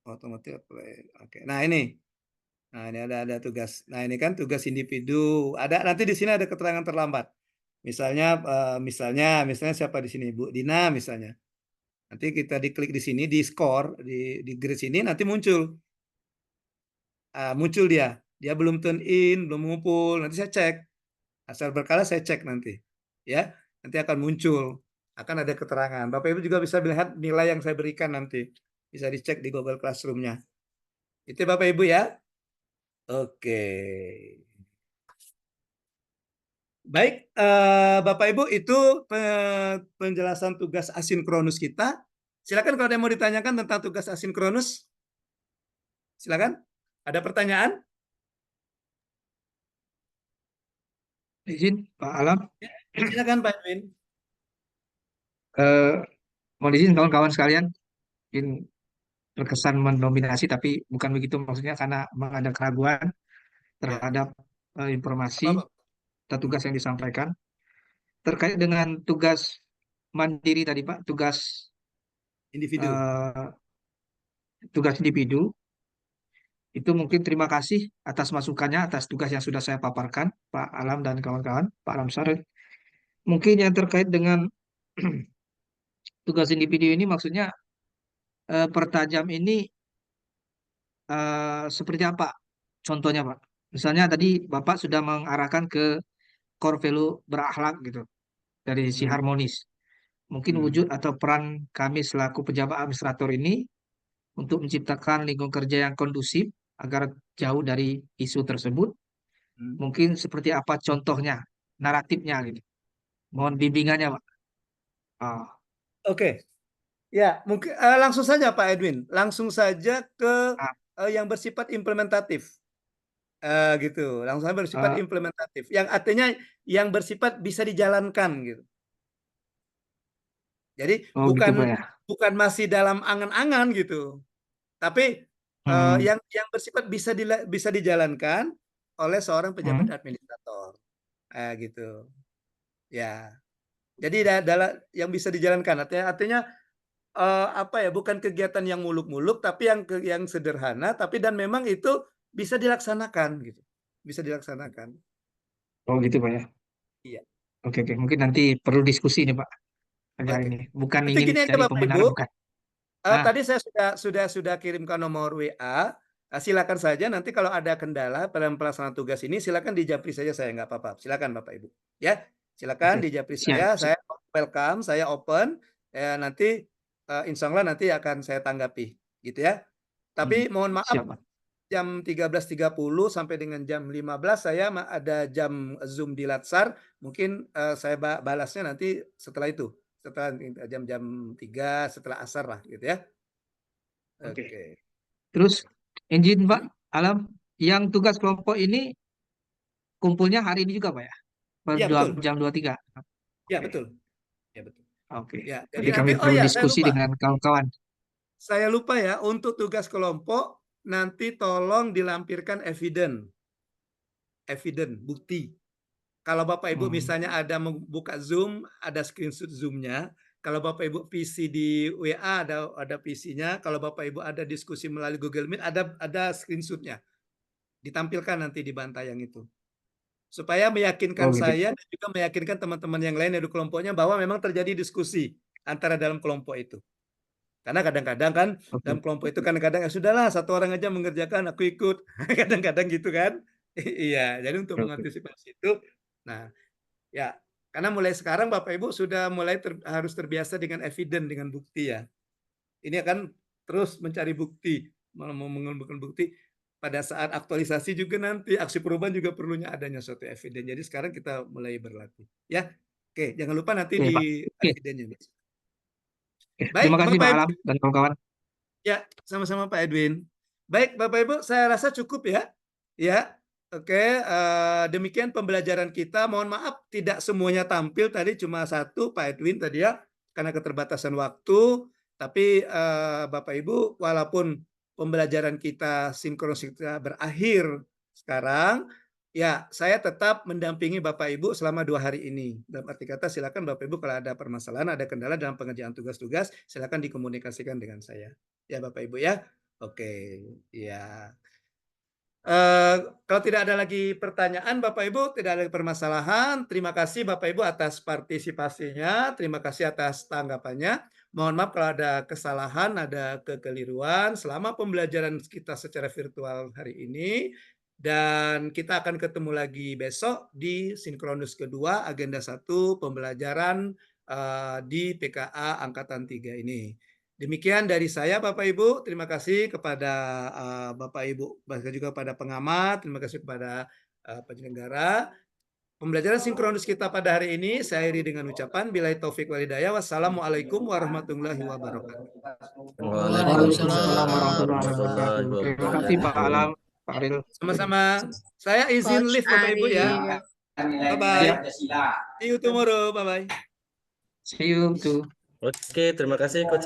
Otomatis apply. Oke. Nah, ini. Nah, ini ada tugas. Nah, ini kan tugas individu. Ada nanti di sini ada keterangan terlambat. Misalnya siapa di sini? Bu Dina misalnya. Nanti kita diklik di sini di score di grade sini nanti muncul. Muncul dia. Dia belum turn in, belum mengumpul. Nanti saya cek. Asal berkala saya cek nanti. Ya, nanti akan muncul. Akan ada keterangan. Bapak Ibu juga bisa melihat nilai yang saya berikan nanti. Bisa dicek di Google Classroom-nya. Itu Bapak Ibu ya. Oke. Baik, Bapak Ibu itu penjelasan tugas asinkronus kita. Silakan kalau ada yang mau ditanyakan tentang tugas asinkronus. Silakan. Ada pertanyaan? Izin Pak Alam. Silakan Pak Edwin. Mohon izin kawan-kawan sekalian, mungkin terkesan mendominasi tapi bukan begitu maksudnya, karena memang ada keraguan terhadap informasi atau tugas yang disampaikan terkait dengan tugas mandiri tadi Pak, tugas individu. Tugas individu itu mungkin terima kasih atas masukannya, atas tugas yang sudah saya paparkan Pak Alam dan kawan-kawan, Pak Alam Saril. Mungkin yang terkait dengan tugas individu ini maksudnya per jam ini seperti apa contohnya Pak? Misalnya tadi Bapak sudah mengarahkan ke core value berakhlak gitu dari si harmonis. Mungkin wujud atau peran kami selaku pejabat administrator ini untuk menciptakan lingkungan kerja yang kondusif agar jauh dari isu tersebut. Mungkin seperti apa contohnya, naratifnya gitu. Mohon bimbingannya Pak. Oke. Ya, mungkin langsung saja Pak Edwin, langsung saja ke yang bersifat implementatif, gitu. Langsung saja bersifat implementatif, yang artinya yang bersifat bisa dijalankan, gitu. Jadi bukan masih dalam angan-angan gitu, tapi yang bersifat bisa dijalankan oleh seorang pejabat administrator, gitu. Ya, jadi yang bisa dijalankan, artinya apa ya, bukan kegiatan yang muluk-muluk tapi yang sederhana dan memang itu bisa dilaksanakan gitu. Bisa dilaksanakan. Oh gitu Pak ya. Iya. Oke, mungkin nanti perlu diskusi nih Pak. Ini bukan Nanti ingin gini aja cari Bapak pembenaran Ibu. bukan. Tadi saya sudah kirimkan nomor WA. Silakan saja nanti kalau ada kendala dalam pelaksanaan tugas ini silakan dijapri saja, saya nggak apa-apa. Silakan Bapak Ibu. Ya, silakan dijapri saya welcome, saya open. Nanti insya Allah nanti akan saya tanggapi, gitu ya. Tapi mohon maaf, jam 13.30 sampai dengan jam 15 saya ada jam Zoom di Latsar. Mungkin saya balasnya nanti setelah itu, setelah jam 3 setelah asar lah, gitu ya. Oke. Terus izin Pak Alam, yang tugas kelompok ini kumpulnya hari ini juga Pak ya? Iya, betul. Jam 23. Ya, betul. Ya, betul. Oke. Ya, jadi kami perlu diskusi dengan kawan-kawan. Saya lupa ya, untuk tugas kelompok nanti tolong dilampirkan evidence, bukti. Kalau Bapak Ibu misalnya ada membuka Zoom, ada screenshot Zoom-nya. Kalau Bapak Ibu PC di WA ada PC-nya. Kalau Bapak Ibu ada diskusi melalui Google Meet ada screenshot-nya. Ditampilkan nanti di bantayang itu. Supaya meyakinkan saya dan juga meyakinkan teman-teman yang lain dari kelompoknya bahwa memang terjadi diskusi antara dalam kelompok itu. Karena kadang-kadang kan dalam kelompok itu kadang-kadang ya sudahlah, satu orang aja mengerjakan, aku ikut. Kadang-kadang gitu kan. Iya, jadi untuk mengantisipasi itu. Nah, ya, karena mulai sekarang Bapak Ibu sudah mulai harus terbiasa dengan evidence, dengan bukti ya. Ini akan terus mencari bukti, mengumpulkan bukti. Pada saat aktualisasi juga nanti aksi perubahan juga perlunya adanya suatu evidence. Jadi sekarang kita mulai berlatih, ya. Oke, jangan lupa nanti di evidence-nya. Baik, terima kasih Bapak Pak Ibu. Alam dan kawan-kawan. Ya, sama-sama Pak Edwin. Baik, Bapak Ibu, saya rasa cukup ya. Ya, Oke, demikian pembelajaran kita. Mohon maaf tidak semuanya tampil tadi, cuma satu Pak Edwin tadi ya, karena keterbatasan waktu. Tapi Bapak Ibu, walaupun pembelajaran kita sinkronis kita berakhir sekarang, ya saya tetap mendampingi Bapak Ibu selama 2 hari ini. Dalam arti kata silakan Bapak Ibu kalau ada permasalahan, ada kendala dalam pengerjaan tugas-tugas, silakan dikomunikasikan dengan saya. Ya Bapak Ibu ya. Oke, ya. Kalau tidak ada lagi pertanyaan Bapak Ibu, tidak ada lagi permasalahan. Terima kasih Bapak Ibu atas partisipasinya, terima kasih atas tanggapannya. Mohon maaf kalau ada kesalahan, ada kekeliruan selama pembelajaran kita secara virtual hari ini. Dan kita akan ketemu lagi besok di Sinkronus kedua, agenda 1 pembelajaran di PKA Angkatan 3 ini. Demikian dari saya Bapak Ibu, terima kasih kepada Bapak Ibu, juga kepada pengamat, terima kasih kepada penyelenggara. Pembelajaran sinkronus kita pada hari ini saya akhiri dengan ucapan billahi taufik wal hidayah. Wassalamualaikum warahmatullahi wabarakatuh. Waalaikumsalam warahmatullahi wabarakatuh. Terima kasih Pak Alam, Pak Aril. Sama-sama. Saya izin live Bapak Ibu ya. Bye-bye. See you tomorrow. Bye-bye. See you too. Oke, terima kasih Coach